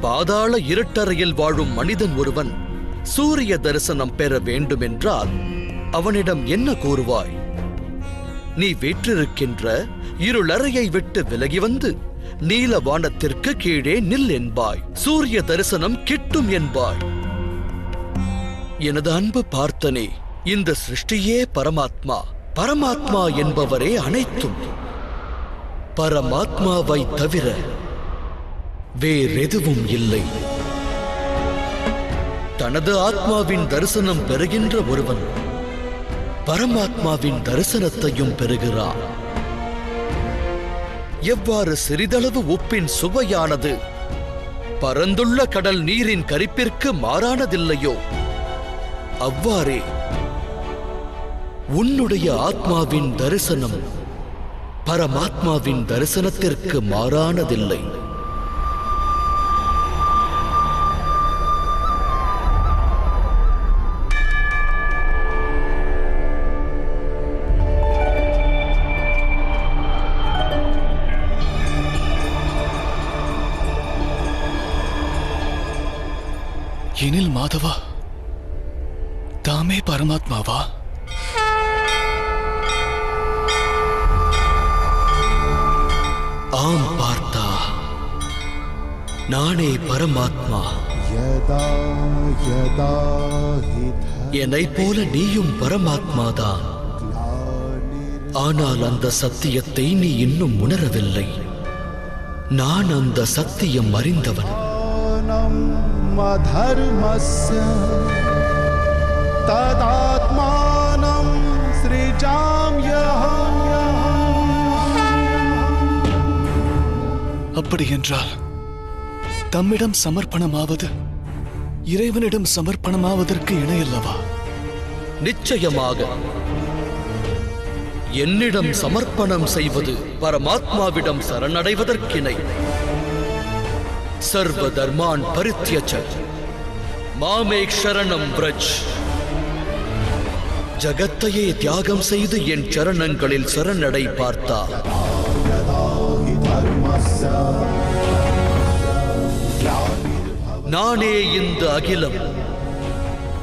பாதாள இருட்டறையில் வாழும் மனிதன் ஒருவன் சூரிய தரிசனம் பெற வேண்டுமென்றால் அவனிடம் என்ன கூறுவாய்? நீ வீற்றிருக்கின்ற இருளறையை விட்டு விலகி வந்து நீல வானத்திற்கு கீழே நில் என்பாய். சூரிய தரிசனம் கிட்டும் என்பாய். எனது அன்பு பார்த்தனே, இந்த சிருஷ்டியே பரமாத்மா. பரமாத்மா என்பவரே அனைத்தும். பரமாத்மாவை தவிர வேறெதுவும் இல்லை. தனது ஆத்மாவின் தரிசனம் பெறுகின்ற ஒருவன் பரமாத்மாவின் தரிசனத்தையும் பெறுகிறான். எவ்வாறு சிறிதளவு உப்பின் சுவையானது பரந்துள்ள கடல் நீரின் கரிப்பிற்கு மாறானதில்லையோ அவ்வாறே உன்னுடைய ஆத்மாவின் தரிசனம் பரமாத்மாவின் தரிசனத்திற்கு மாறானதில்லை. எனில் மாதவா தாமே பரமாத்மாவா? ஆம் பார்த்தா, நானே பரமாத்மா. என்னைப் போல நீயும் பரமாத்மாதான். ஆனால் அந்த சத்தியத்தை நீ இன்னும் உணரவில்லை. நான் அந்த சத்தியம் அறிந்தவன். அதர்மஸ்ய ததாத்மானம் ஸ்ரீஜாம்யஹம். அப்படி என்றால் தம்மிடம் சமர்ப்பணமாவது இறைவனிடம் சமர்ப்பணமாவதற்கு இணையல்லவா? நிச்சயமாக. என்னிடம் சமர்ப்பணம் செய்வது பரமாத்மாவிடம் சரணடைவதற்கிணை. சர்வ தர்மான் பரித்யஜ மாமேக் சரணம் வ்ரஜ். ஜகத்தையே தியாகம் செய்து என் சரணங்களில் சரணடை பார்த்தா. நானே இந்த அகிலம்,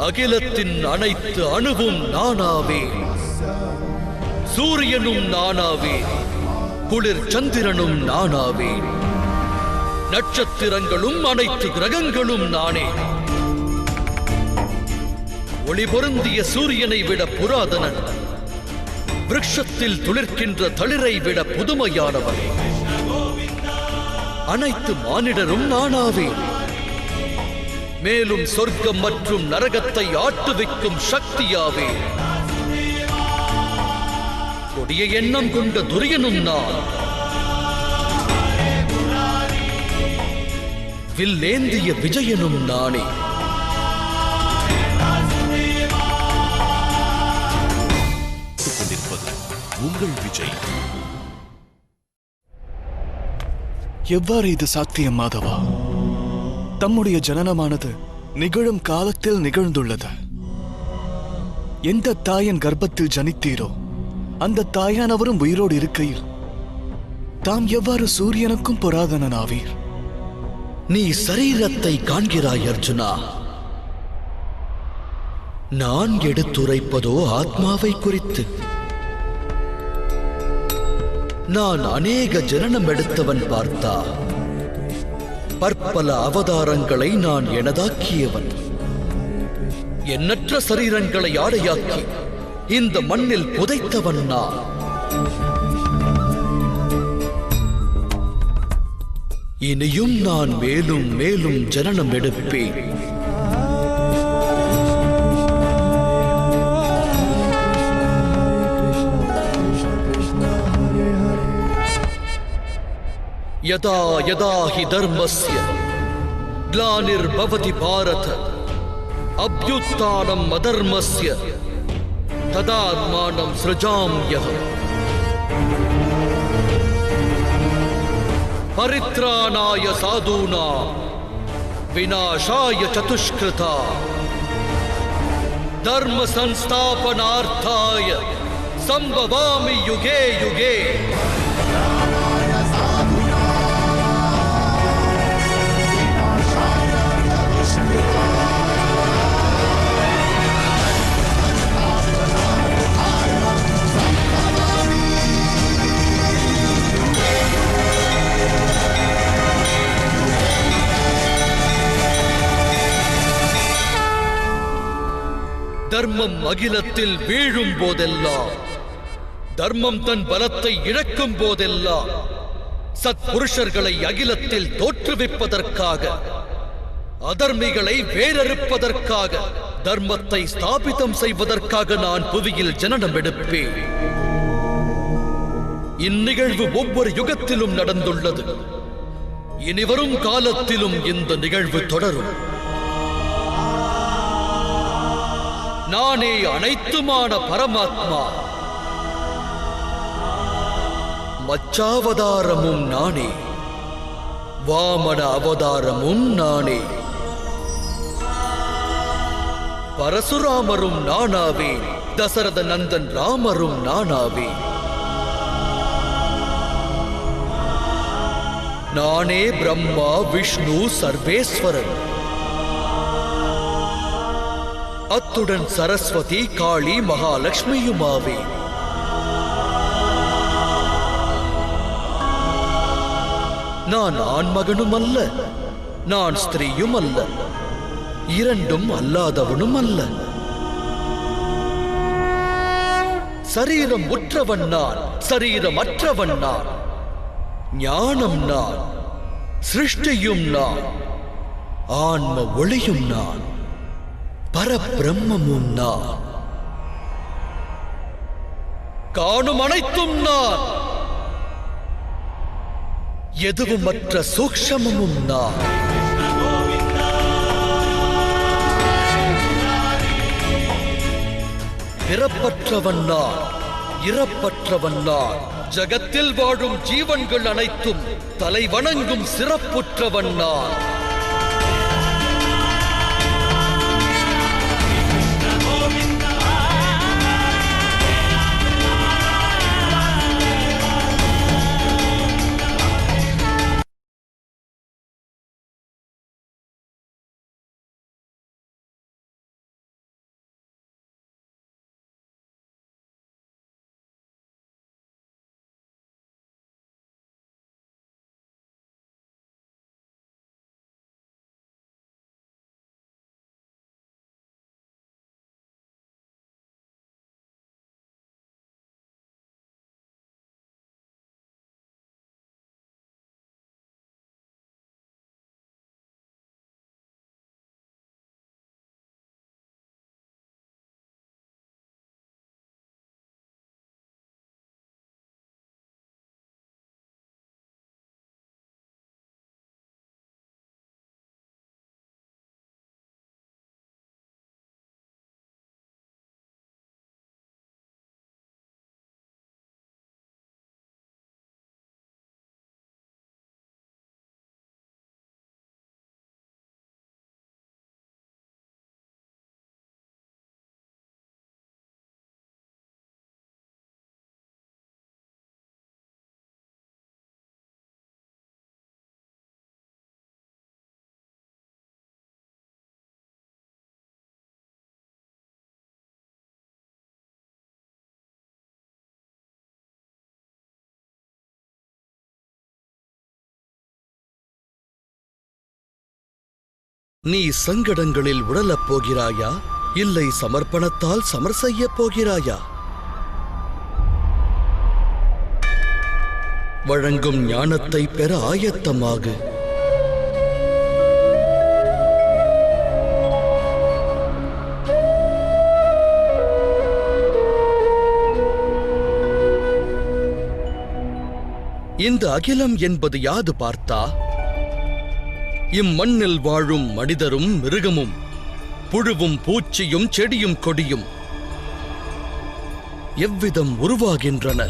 அகிலத்தின் அனைத்து அணுவும் நானாவே. சூரியனும் நானாவே, குளிர் சந்திரனும் நானாவே, நட்சத்திரங்களும் அனைத்து கிரகங்களும் நானே. ஒளி பொருந்திய சூரியனை விட புராதனன், விருட்சத்தில் துளிர்க்கின்ற தளிரை விட புதுமையானவன். அனைத்து மானிடரும் நானாவே. மேலும் சொர்க்கம் மற்றும் நரகத்தை ஆட்டுவிக்கும் சக்தியாவே. கொடிய எண்ணம் கொண்ட துரியனும் நான். வில்லேந்திய விஜயனும் நானே. உங்கள் விஜய். எவ்வாறு இது சாத்தியம் மாதவா? தம்முடைய ஜனனமானது நிகழும் காலத்தில் நிகழ்ந்துள்ளது. எந்த தாயின் கர்ப்பத்தில் ஜனித்தீரோ அந்த தாயானவரும் உயிரோடு இருக்கையில் தாம் எவ்வாறு சூரியனுக்கும் புராதனனாவீர்? நீ சரீரத்தை காண்கிறாய் அர்ஜுனா. நான் எடுத்துரைப்பதோ ஆத்மாவை குறித்து. நான் அநேக ஜனனம் எடுத்தவன் பார்த்தா. பற்பல அவதாரங்களை நான் எனதாக்கியவன். எண்ணற்ற சரீரங்களை ஆடையாக்கி இந்த மண்ணில் புதைத்தவன் நான். இனியும் நான் மேலும் மேலும் ஜனனம் எடுப்பேன். யதா யதா ஹி தர்மஸ்ய க்லானிர்பவதி பாரத அப்யுத்தானம் அதர்மஸ்ய ததாத்மானம் ஸ்ருஜாம்யஹம். பரித்ராணாய சாதூனாம் விநாசாய சதுஷ்கிருதா தர்ம சம்ஸ்தாபனார்த்தாய சம்பவாமி யுகே யுகே. தர்மம் அகிலத்தில் வீழும் போதெல்லாம், தர்மம் தன் பலத்தை இழக்கும் போதெல்லாம், சத்புருஷர்களை அகிலத்தில் தோற்றுவிப்பதற்காக, அதர்மிகளை வேறறுப்பதற்காக, தர்மத்தை ஸ்தாபிதம் செய்வதற்காக நான் புவியில் ஜனனம் எடுப்பேன். இந்நிகழ்வு ஒவ்வொரு யுகத்திலும் நடந்துள்ளது. இனிவரும் காலத்திலும் இந்த நிகழ்வு தொடரும். நானே அனைத்துமான பரமாத்மா. மச்சாவதாரமும் நானே, வாமன அவதாரமும் நானே, பரசுராமரும் நானாவே, தசரத நந்தன் ராமரும் நானாவே. நானே பிரம்மா விஷ்ணு சர்வேஸ்வரன். அத்துடன் சரஸ்வதி காளி மகாலட்சுமியுமாவே. நான் ஆண்மகனும் அல்ல, நான் ஸ்திரீயும் அல்ல, இரண்டும் அல்லாதவனும் அல்ல. சரீரம் உற்றவன் நான், சரீரம் அற்றவன் நான். ஞானம் நான், சிருஷ்டியும் நான், ஆன்ம ஒளியும் நான், பரபிரம்மமும் நான், காணும் அனைத்தும் நான், எதுவும் மற்ற சூக்ஷமமும் நான். பிறப்பற்றவன் நான், இறப்பற்றவன் நான், ஜகத்தில் வாழும் ஜீவன்கள் அனைத்தும் தலை வணங்கும் சிறப்புற்றவன் நான். நீ சங்கடங்களில் உழலப் போகிறாயா, இல்லை சமர்ப்பணத்தால் சமர் செய்யப் போகிறாயா? வழங்கும் ஞானத்தை பெற ஆயத்தமாகு. இந்த அகிலம் என்பது யாது பார்த்தா? இம்மண்ணில் வாழும் மனிதரும் மிருகமும், புழுவும் பூச்சியும் செடியும் கொடியும் எவ்விதம் உருவாகின்றன?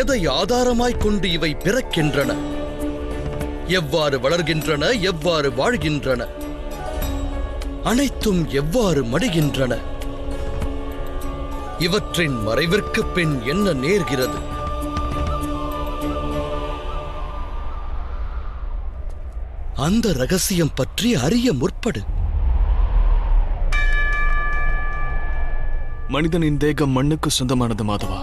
எதை ஆதாரமாய்க் கொண்டு இவை பிறக்கின்றன? எவ்வாறு வளர்கின்றன? எவ்வாறு வாழ்கின்றன? அனைத்தும் எவ்வாறு மடிகின்றன? இவற்றின் மறைவிற்கு பின் என்ன நேர்கிறது? அந்த ரகசியம் பற்றி அறிய முற்படு. மனிதனின் தேகம் மண்ணுக்கு சொந்தமானது மாதவா.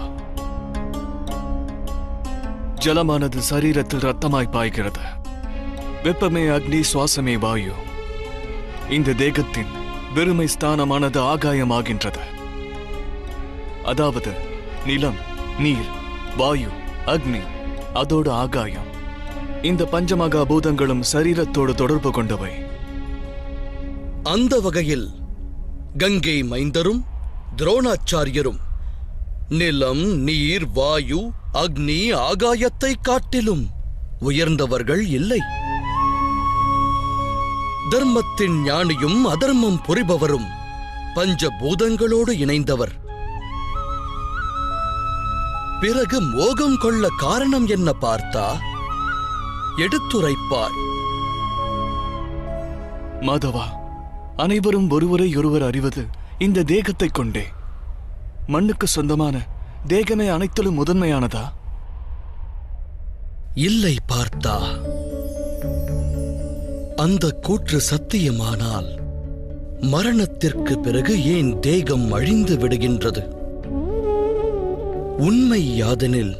ஜலமானது சரீரத்தில் ரத்தமாய் பாய்கிறது. வெப்பமே அக்னி, சுவாசமே வாயு. இந்த தேகத்தின் வெறுமை ஸ்தானமானது ஆகாயமாகின்றது. அதாவது நிலம், நீர், வாயு, அக்னி, அதோடு ஆகாயம். இந்த பஞ்சமகா பூதங்களும் சரீரத்தோடு தொடர்பு கொண்டவை. அந்த வகையில் கங்கை மைந்தரும் துரோணாச்சாரியரும் நிலம், நீர், வாயு, அக்னி, ஆகாயத்தை காட்டிலும் உயர்ந்தவர்கள் இல்லை. தர்மத்தின் ஞானியும் அதர்மம் புரிபவரும் பஞ்சபூதங்களோடு இணைந்தவர். பிறகு மோகம் கொள்ள காரணம் என்ன பார்த்தா? எடுத்துரைப்பார். மாதவா, அனைவரும் ஒருவரை ஒருவர் அறிவது இந்த தேகத்தை கொண்டே. மண்ணுக்கு சொந்தமான தேகமே அனைத்திலும் முதன்மையானதா? இல்லை பார்த்தா. அந்த கூற்று சத்தியமானால் மரணத்திற்கு பிறகு ஏன் தேகம் அழிந்து விடுகின்றது? உண்மை யாதெனில்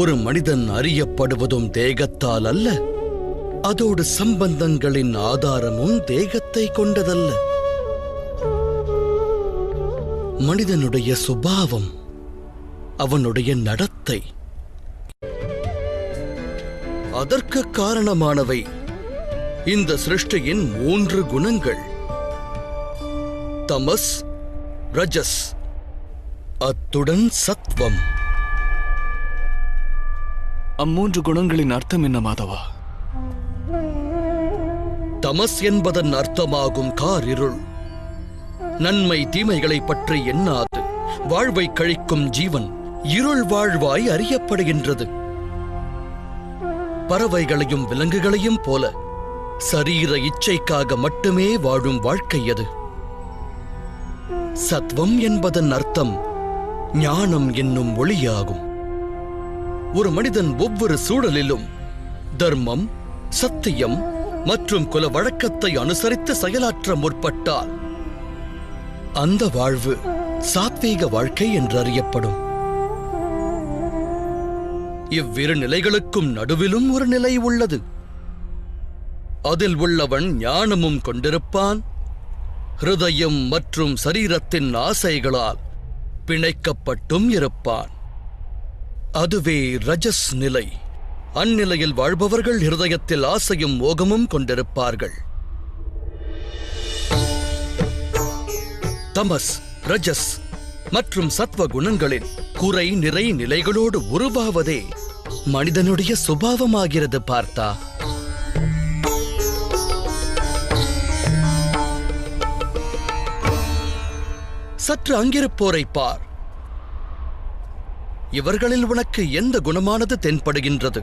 ஒரு மனிதன் அறியப்படுவதும் தேகத்தால் அல்ல, அதோடு சம்பந்தங்களின் ஆதாரமும் தேகத்தை கொண்டதல்ல. மனிதனுடைய சுபாவம், அவனுடைய நடத்தை, அதற்கு காரணமானவை இந்த சிருஷ்டியின் 3 குணங்கள்: தமஸ், ரஜஸ், அத்துடன் சத்வம். அம்மூன்று குணங்களின் அர்த்தம் என்ன மாதவா? தமஸ் என்பதன் அர்த்தமாகும் காரிருள். நன்மை தீமைகளை பற்றி எண்ணாது வாழ்வை கழிக்கும் ஜீவன் இருள் வாழ்வாய் அறியப்படுகின்றது. பறவைகளையும் விலங்குகளையும் போல சரீர இச்சைக்காக மட்டுமே வாழும் வாழ்க்கை அது. சத்வம் என்பதன் அர்த்தம் ஞானம் என்னும் ஒளியாகும். ஒரு மனிதன் ஒவ்வொரு சூழலிலும் தர்மம், சத்தியம் மற்றும் குல வழக்கத்தை அனுசரித்து செயலாற்ற முற்பட்டால் அந்த வாழ்வு சாத்வீக வாழ்க்கை என்றறியப்படும். இவ்விரு நிலைகளுக்கும் நடுவிலும் ஒரு நிலை உள்ளது. அதில் உள்ளவன் ஞானமும் கொண்டிருப்பான், ஹிருதயம் மற்றும் சரீரத்தின் ஆசைகளால் பிணைக்கப்பட்டும் இருப்பான். அதுவே ரஜஸ் நிலை. அந்நிலையில் வாழ்பவர்கள் ஹிருதயத்தில் ஆசையும் மோகமும் கொண்டிருப்பார்கள். தமஸ், ரஜஸ் மற்றும் சத்வ குணங்களின் குறை நிறை நிலைகளோடு உருவாவதே மனிதனுடைய சுபாவமாகிறது. பார்த்தா சற்று அங்கிருப்போரை பார். இவர்களில் உனக்கு எந்த குணமானது தென்படுகின்றது?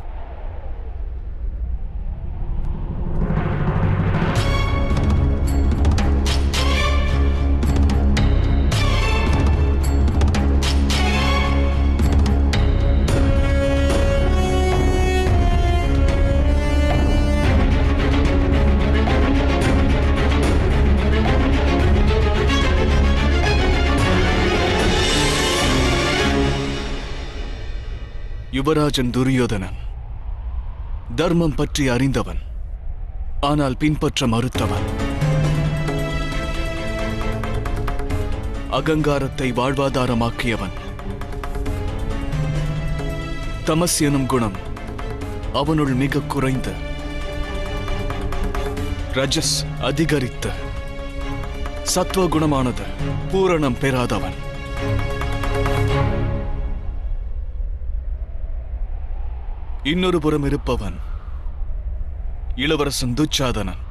யுவராஜன் துரியோதனன் தர்மம் பற்றி அறிந்தவன், ஆனால் பின்பற்ற மறுத்தவன். அகங்காரத்தை வாழ்வாதாரமாக்கியவன். தமஸ் எனும் குணம் அவனுள் மிக குறைந்து ரஜஸ் அதிகரித்து சத்வ குணமானது பூரணம் பெறாதவன். இன்னொரு புறம் இருப்பவன் இளவரசன் துச்சாதனன்.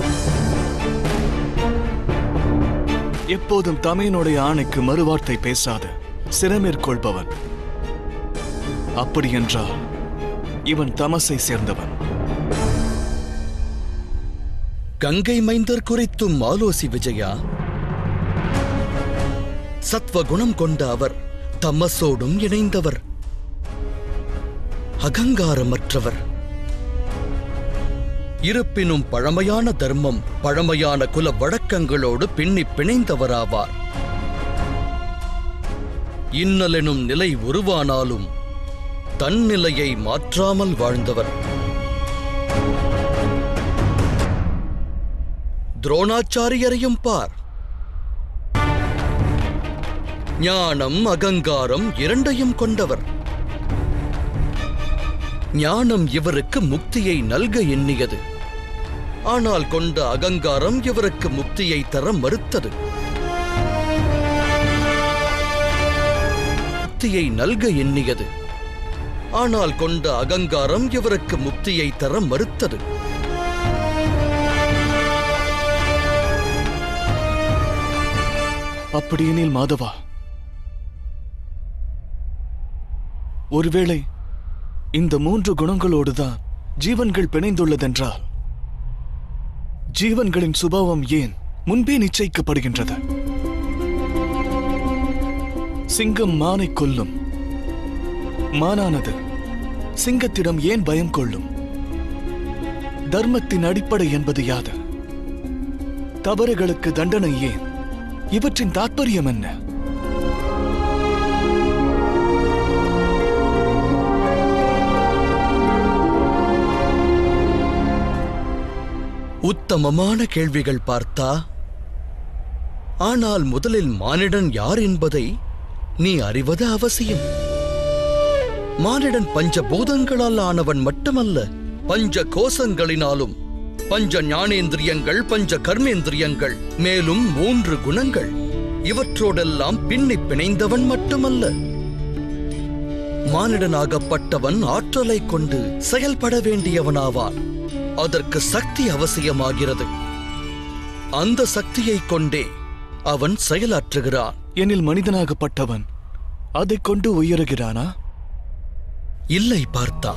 எப்போதும் தமையனுடைய ஆணைக்கு மறுவார்த்தை பேசாத சிறமேற்கொள்பவன். அப்படியென்றால் இவன் தமசை சேர்ந்தவன். கங்கை மைந்தர் குறித்தும் ஆலோசி விஜயா. சத்வ குணம் கொண்ட அவர் தமசோடும் இணைந்தவர், அகங்காரமற்றவர். இருப்பினும் பழமையான தர்மம், பழமையான குல வழக்கங்களோடு பின்னி பிணைந்தவராவார். இன்னலெனும் நிலை உருவானாலும் தன் நிலையை மாற்றாமல் வாழ்ந்தவர். துரோணாச்சாரியரையும் பார். ஞானம், அகங்காரம் இரண்டையும் கொண்டவர். ஞானம் இவருக்கு முக்தியை நல்க எண்ணியது, ஆனால் கொண்ட அகங்காரம் இவருக்கு முக்தியை தர மறுத்தது. முக்தியை நல்க எண்ணியது, ஆனால் கொண்ட அகங்காரம் இவருக்கு முக்தியை தர மறுத்தது. அப்படியெனில் மாதவா, ஒருவேளை இந்த 3 குணங்களோடுதான் ஜீவன்கள் பிணைந்துள்ளதென்றால் ஜீவன்களின் சுபாவம் ஏன் முன்பே நிச்சயிக்கப்படுகின்றது? சிங்கம் மானை கொல்லும், மானானது சிங்கத்திடம் ஏன் பயம் கொள்ளும்? தர்மத்தின் அடிப்படை என்பது யாது? தவறுகளுக்கு தண்டனை ஏன்? இவற்றின் தாற்பயம் என்ன? உத்தமமான கேள்விகள் பார்த்தா. ஆனால் முதலில் மானிடன் யார் என்பதை நீ அறிவது அவசியம். மானிடன் பஞ்சபூதங்களால் ஆனவன் மட்டுமல்ல, பஞ்ச கோசங்களினாலும், பஞ்ச ஞானேந்திரியங்கள், பஞ்ச கர்மேந்திரியங்கள், மேலும் 3 குணங்கள், இவற்றோடெல்லாம் பின்னி பிணைந்தவன் மட்டுமல்ல. மானிடனாகப்பட்டவன் ஆற்றலை கொண்டு செயல்பட வேண்டியவனாவான். அதற்கு சக்தி அவசியமாகிறது. அந்த சக்தியை கொண்டே அவன் செயலாற்றுகிறான். எனில் மனிதனாகப்பட்டவன் அதைக் கொண்டு உயருகிறானா? இல்லை பார்த்தா.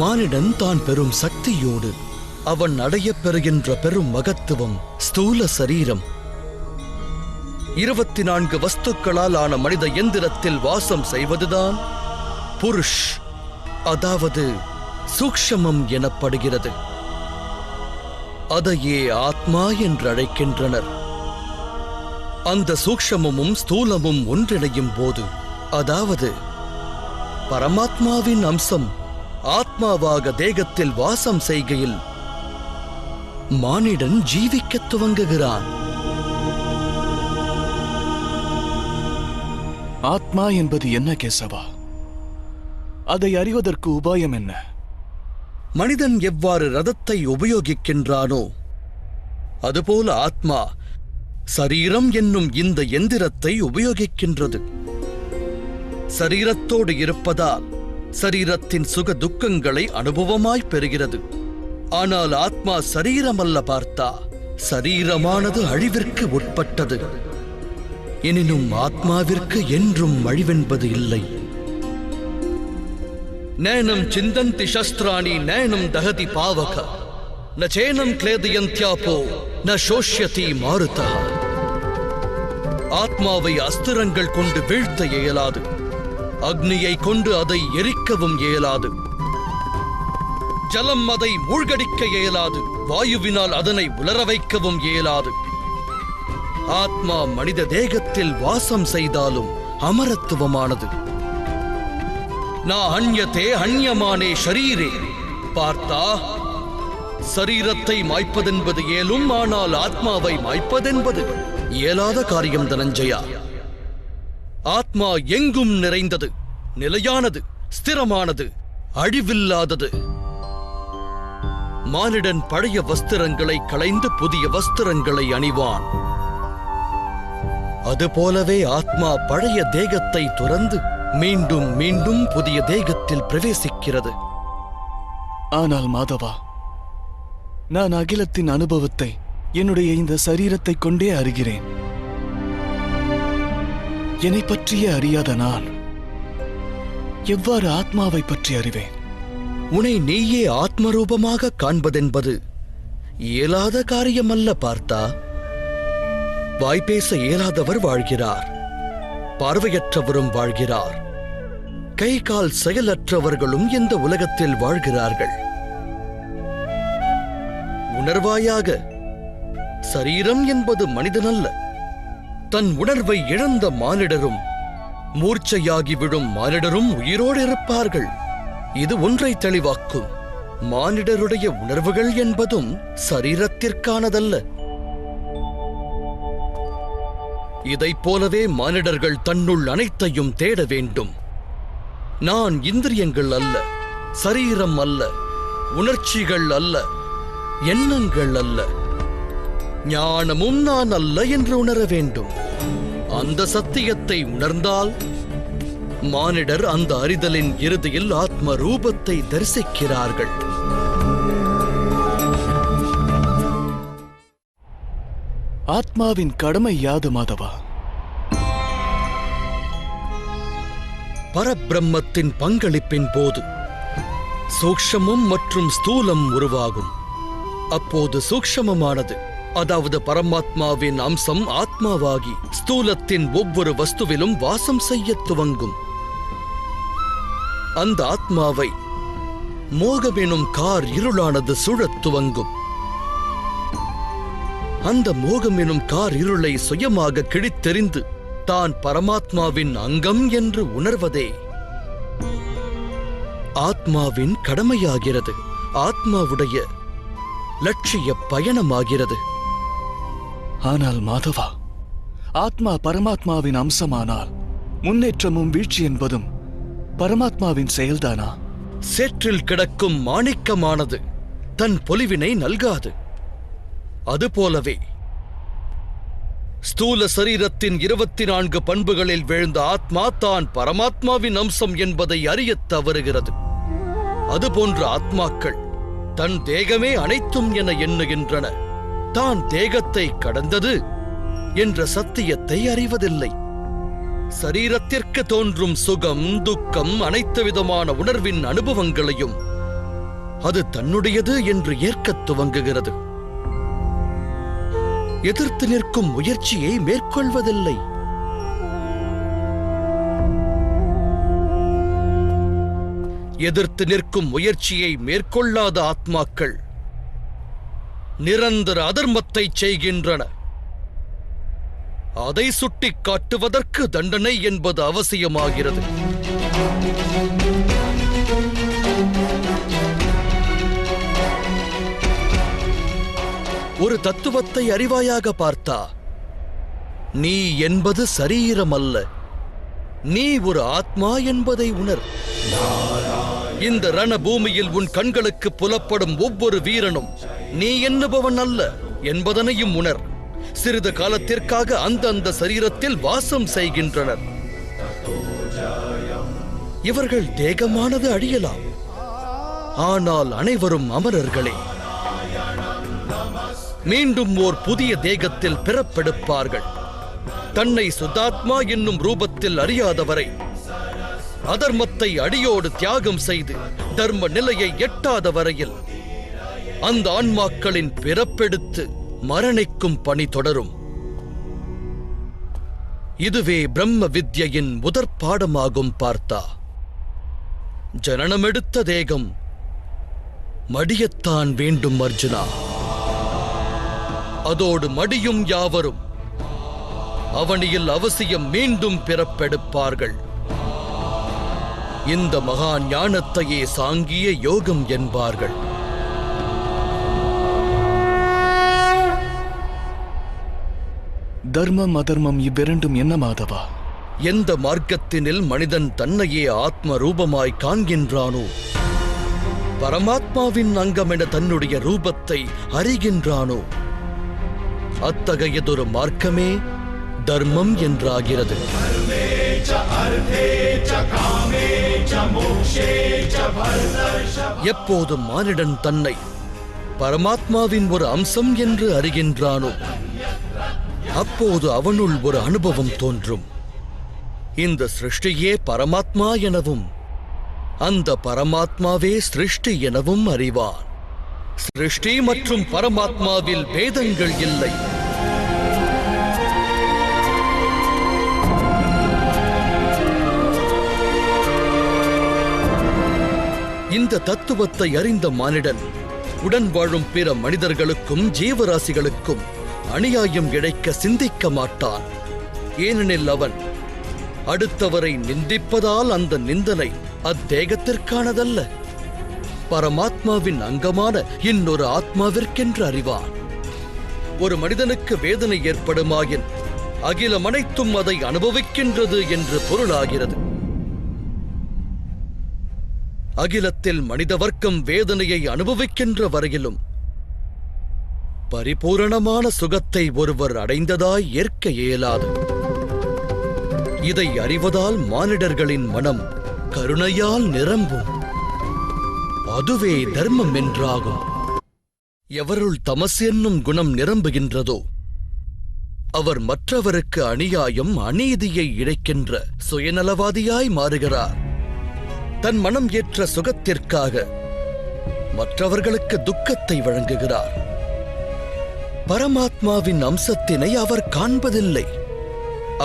மானிடன் தான் பெறும் சக்தியோடு அவன் அடையப் பெறுகின்ற பெரும் மகத்துவம் ஸ்தூல சரீரம். 24 வஸ்துக்களால் ஆன மனித எந்திரத்தில் வாசம் செய்வதுதான் புருஷ், அதாவது சூக்ஷமம் எனப்படுகிறது. அதையே ஆத்மா என்று அழைக்கின்றனர். அந்த சூக்ஷமமும் ஸ்தூலமும் ஒன்றிணையும் போது, அதாவது பரமாத்மாவின் அம்சம் ஆத்மாவாக தேகத்தில் வாசம் செய்கையில் மானிடன் ஜீவிக்கத் துவங்குகிறான். ஆத்மா என்பது என்ன கேசவா? அதை அறிவதற்கு உபாயம் என்ன? மனிதன் எவ்வாறு ரதத்தை உபயோகிக்கின்றானோ அதுபோல ஆத்மா சரீரம் என்னும் இந்த எந்திரத்தை உபயோகிக்கின்றது. சரீரத்தோடு இருப்பதால் சரீரத்தின் சுக துக்கங்களை அனுபவமாய் பெறுகிறது. ஆனால் ஆத்மா சரீரமல்ல பார்த்தா. சரீரமானது அழிவிற்கு உட்பட்டது. எனினும் ஆத்மாவிற்கு என்றும் அழிவென்பது இல்லை. நைனம் சிந்தந்தி சஸ்திராணி நைனம் தகதி பாவக ந சேனம் கிளேதயந்த்யாபோ ந சோஷ்யதி மாருதா. ஆத்மாவை அஸ்திரங்கள் கொண்டு வீழ்த்த இயலாது. அக்னியை கொண்டு அதை எரிக்கவும் இயலாது. ஜலம் அதை மூழ்கடிக்க இயலாது. வாயுவினால் அதனை உலர வைக்கவும் இயலாது. ஆத்மா மனித தேகத்தில் வாசம் செய்தாலும் அமரத்துவமானது. நா அன்யதே அன்யமானே ஷரீரே. பார்த்தா, சரீரத்தை மாய்ப்பதென்பது இயலும், ஆனால் ஆத்மாவை மாய்ப்பதென்பது இயலாத காரியம் தனஞ்சயா. ஆத்மா எங்கும் நிறைந்தது, நிலையானது, ஸ்திரமானது, அழிவில்லாதது. மானிடன் பழைய வஸ்திரங்களை களைந்து புதிய வஸ்திரங்களை அணிவான். அதுபோலவே ஆத்மா பழைய தேகத்தை துறந்து மீண்டும் மீண்டும் புதிய தேகத்தில் பிரவேசிக்கிறது. ஆனால் மாதவா, நான் அகிலத்தின் அனுபவத்தை என்னுடைய இந்த சரீரத்தை கொண்டே அறிகிறேன். என்னை பற்றிய அறியாத நான் எவ்வாறு ஆத்மாவை பற்றி அறிவேன்? உன்னை நீயே ஆத்மரூபமாக காண்பதென்பது இயலாத காரியமல்ல பார்த்தா. வாய்ப்பேச இயலாதவர் வாழ்கிறார், பார்வையற்றவரும் வாழ்கிறார், கை கால் செயலற்றவர்களும் இந்த உலகத்தில் வாழ்கிறார்கள். உணர்வாயாக, சரீரம் என்பது மனிதனல்ல. தன் உணர்வை இழந்த மானிடரும் மூர்ச்சையாகி விடும் மானிடரும் உயிரோடு இருப்பார்கள். இது ஒன்றை தெளிவாக்கும். மானிடருடைய உணர்வுகள் என்பதும் சரீரத்திற்கானதல்ல. இதைப் போலவே மானிடர்கள் தன்னுள் அனைத்தையும் தேட வேண்டும். நான் இந்திரியங்கள் அல்ல, சரீரம் அல்ல, உணர்ச்சிகள் அல்ல, எண்ணங்கள் அல்ல, ஞானமும் நான் அல்ல என்று உணர வேண்டும். அந்த சத்தியத்தை உணர்ந்தால் மானிடர் அந்த அறிதலின் இறுதியில் ஆத்ம ரூபத்தை தரிசிக்கிறார்கள். ஆத்மாவின் கடமை யாது மாதவா? பரபிரம்மத்தின் பங்களிப்பின் போது சூக்ஷமம் மற்றும் ஸ்தூலம் உருவாகும். அப்போது சூக்ஷமமானது, அதாவது பரமாத்மாவின் அம்சம் ஆத்மாவாகி ஸ்தூலத்தின் ஒவ்வொரு வஸ்துவிலும் வாசம் செய்ய துவங்கும். அந்த ஆத்மாவை மோகமெனும் கார் இருளானது சுழத் துவங்கும். அந்த மோகமெனும் கார் இருளை சுயமாக கிழித்தெறிந்து தான் பரமாத்மாவின் அங்கம் என்று உணர்வதே ஆத்மாவின் கடமையாகிறது. ஆத்மாவுடைய லட்சிய பயணமாகிறது. ஆனால் மாதவா, ஆத்மா பரமாத்மாவின் அம்சமானால் முன்னேற்றமும் வீழ்ச்சி என்பதும் பரமாத்மாவின் செயல்தானா? சேற்றில் கிடக்கும் மாணிக்கமானது தன் பொலிவினை நல்காது. அதுபோலவே ஸ்தூல சரீரத்தின் 24 பண்புகளில் விழுந்த ஆத்மா தான் பரமாத்மாவின் அம்சம் என்பதை அறியத் தவறுகிறது. அதுபோன்ற ஆத்மாக்கள் தன் தேகமே அனைத்தும் என எண்ணுகின்றன. தான் தேகத்தை கடந்தது என்ற சத்தியத்தை அறிவதில்லை. சரீரத்திற்கு தோன்றும் சுகம், துக்கம், அனைத்து விதமான உணர்வின் அனுபவங்களையும் அது தன்னுடையது என்று ஏற்கத் துவங்குகிறது. எதிர்த்து நிற்கும் முயற்சியை மேற்கொள்வதில்லை. எதிர்த்து நிற்கும் முயற்சியை மேற்கொள்ளாத ஆத்மாக்கள் நிரந்தர அதர்மத்தை செய்கின்றன. அதை சுட்டிக் காட்டுவதற்கு தண்டனை என்பது அவசியமாகிறது. ஒரு தத்துவத்தை அறிவாயாக பார்த்தா, நீ என்பது சரீரம் அல்ல, நீ ஒரு ஆத்மா என்பதை உணர். இந்த ரணபூமியில் உன் கண்களுக்கு புலப்படும் ஒவ்வொரு வீரனும் நீ எண்ணுபவன் அல்ல என்பதனையும் உணர். சிறிது காலத்திற்காக அந்த சரீரத்தில் வாசம் செய்கின்றனர். இவர்கள் தேகமானது அழியலாம், ஆனால் அனைவரும் அமரர்களே. மீண்டும் ஓர் புதிய தேகத்தில் பிறப்பெடுப்பார்கள். தன்னை சுத்தாத்மா என்னும் ரூபத்தில் அறியாதவரை, அதர்மத்தை அடியோடு தியாகம் செய்து தர்ம நிலையை எட்டாத வரையில் அந்த ஆன்மாக்களின் பிறப்பெடுத்து மரணிக்கும் பணி தொடரும். இதுவே பிரம்ம வித்யின் முதற் பாடமாகும். பார்த்தா, ஜனனமெடுத்த தேகம் மடியத்தான் வேண்டும் அர்ஜுனா. அதோடு மடியும் யாவரும் அவனியில் அவசியம் மீண்டும் பிறப்பெடுப்பார்கள். இந்த மகா ஞானத்தையே சாங்கிய யோகம் என்பார்கள். தர்மம் அதர்மம் இவ்விரண்டும் என்ன மாதவா? எந்த மார்க்கத்தினில் மனிதன் தன்னையே ஆத்ம ரூபமாய் காண்கின்றானோ, பரமாத்மாவின் அங்கமென தன்னுடைய ரூபத்தை அறிகின்றானோ, அத்தகையதொரு மார்க்கமே தர்மம் என்றாகிறது. எப்போதும் மானிடன் தன்னை பரமாத்மாவின் ஒரு அம்சம் என்று அறிகின்றானோ, அப்போது அவனுள் ஒரு அனுபவம் தோன்றும். இந்த சிருஷ்டியே பரமாத்மா எனவும் அந்த பரமாத்மாவே சிருஷ்டி எனவும் அறிவான். சிருஷ்டி மற்றும் பரமாத்மாவில் பேதங்கள் இல்லை. இந்த தத்துவத்தை அறிந்த மானிடன் உடன் வாழும் பிற மனிதர்களுக்கும் ஜீவராசிகளுக்கும் அநியாயம் இழைக்க சிந்திக்க மாட்டான். ஏனெனில் அவன் அடுத்தவரை நிந்திப்பதால் அந்த நிந்தனை அத்தேகத்திற்கானதல்ல, பரமாத்மாவின் அங்கமான இன்னொரு ஆத்மாவிற்கென்று அறிவான். ஒரு மனிதனுக்கு வேதனை ஏற்படுமாயின் அகிலம் அனைத்தும் அதை அனுபவிக்கின்றது என்று பொருளாகிறது. அகிலத்தில் மனித வர்க்கம் வேதனையை அனுபவிக்கின்ற வரையிலும் பரிபூரணமான சுகத்தை ஒருவர் அடைந்ததாய் ஏற்க இயலாது. இதை அறிவதால் மானிடர்களின் மனம் கருணையால் நிரம்பும். அதுவே தர்மம் என்றாகும். எவருள் தமசு என்னும் குணம் நிரம்புகின்றதோ அவர் மற்றவருக்கு அநியாயம், அநீதியை இழைக்கின்ற சுயநலவாதியாய் மாறுகிறார். தன் மனம் ஏற்ற சுகத்திற்காக மற்றவர்களுக்கு துக்கத்தை வழங்குகிறார். பரமாத்மாவின் அம்சத்தினை அவர் காண்பதில்லை.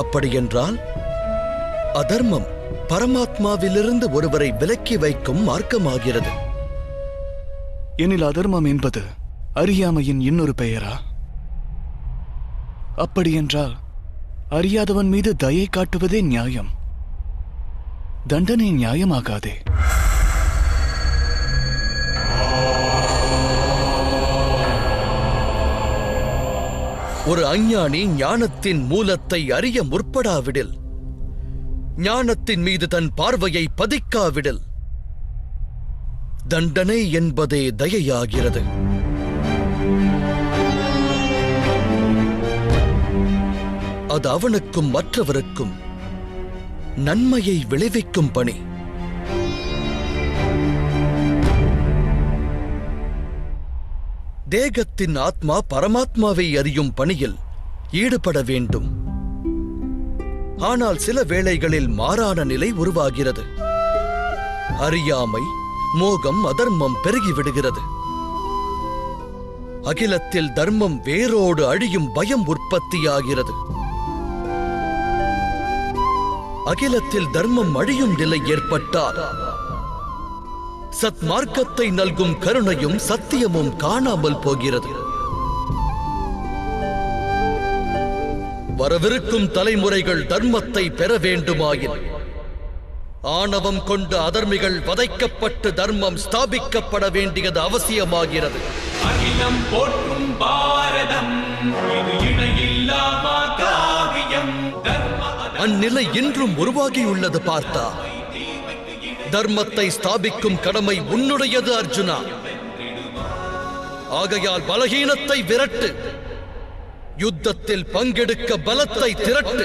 அப்படியென்றால் அதர்மம் பரமாத்மாவிலிருந்து ஒருவரை விலக்கி வைக்கும் மார்க்கமாகிறது. எனில் அதர்மம் என்பது அறியாமையின் இன்னொரு பெயரா? அப்படியென்றால் அறியாதவன் மீது தயை காட்டுவதே நியாயம், தண்டனை நியாயமாகாதே. ஒரு அஞ்ஞானி ஞானத்தின் மூலத்தை அறிய முற்படாவிடில், ஞானத்தின் மீது தன் பார்வையை பதிக்காவிடில், தண்டனை என்பதே தயையாகிறது. அது அவனுக்கும் மற்றவருக்கும் நன்மையை விளைவிக்கும் பணி. தேகத்தின் ஆத்மா பரமாத்மாவை அறியும் பணியில் ஈடுபட வேண்டும். ஆனால் சில வேளைகளில் மாறான நிலை உருவாகிறது. அறியாமை, மோகம், அதர்மம் பெருகிவிடுகிறது. அகிலத்தில் தர்மம் வேரோடு அழியும் பயம் உற்பத்தியாகிறது. அகிலத்தில் தர்மம் அழியும் நிலை ஏற்பட்டால் சத்மார்க்கத்தை நல்கும் கருணையும் சத்தியமும் காணாமல் போகிறது. வரவிருக்கும் தலைமுறைகள் தர்மத்தை பெற வேண்டுமாயின் ஆணவம் கொண்ட அதர்மிகள் வதைக்கப்பட்டு தர்மம் ஸ்தாபிக்கப்பட வேண்டியது அவசியமாகிறது. அகிலம் போற்றும் பாரதம் இது இணையில்லா காவியம். அந்நிலை இன்றும் உருவாகியுள்ளது பார்த்தா. தர்மத்தை ஸ்தாபிக்கும் கடமை உன்னுடையது அர்ஜுனா. ஆகையால் பலகீனத்தை விரட்டு. யுத்தத்தில் பங்கெடுக்க பலத்தை திரட்டு.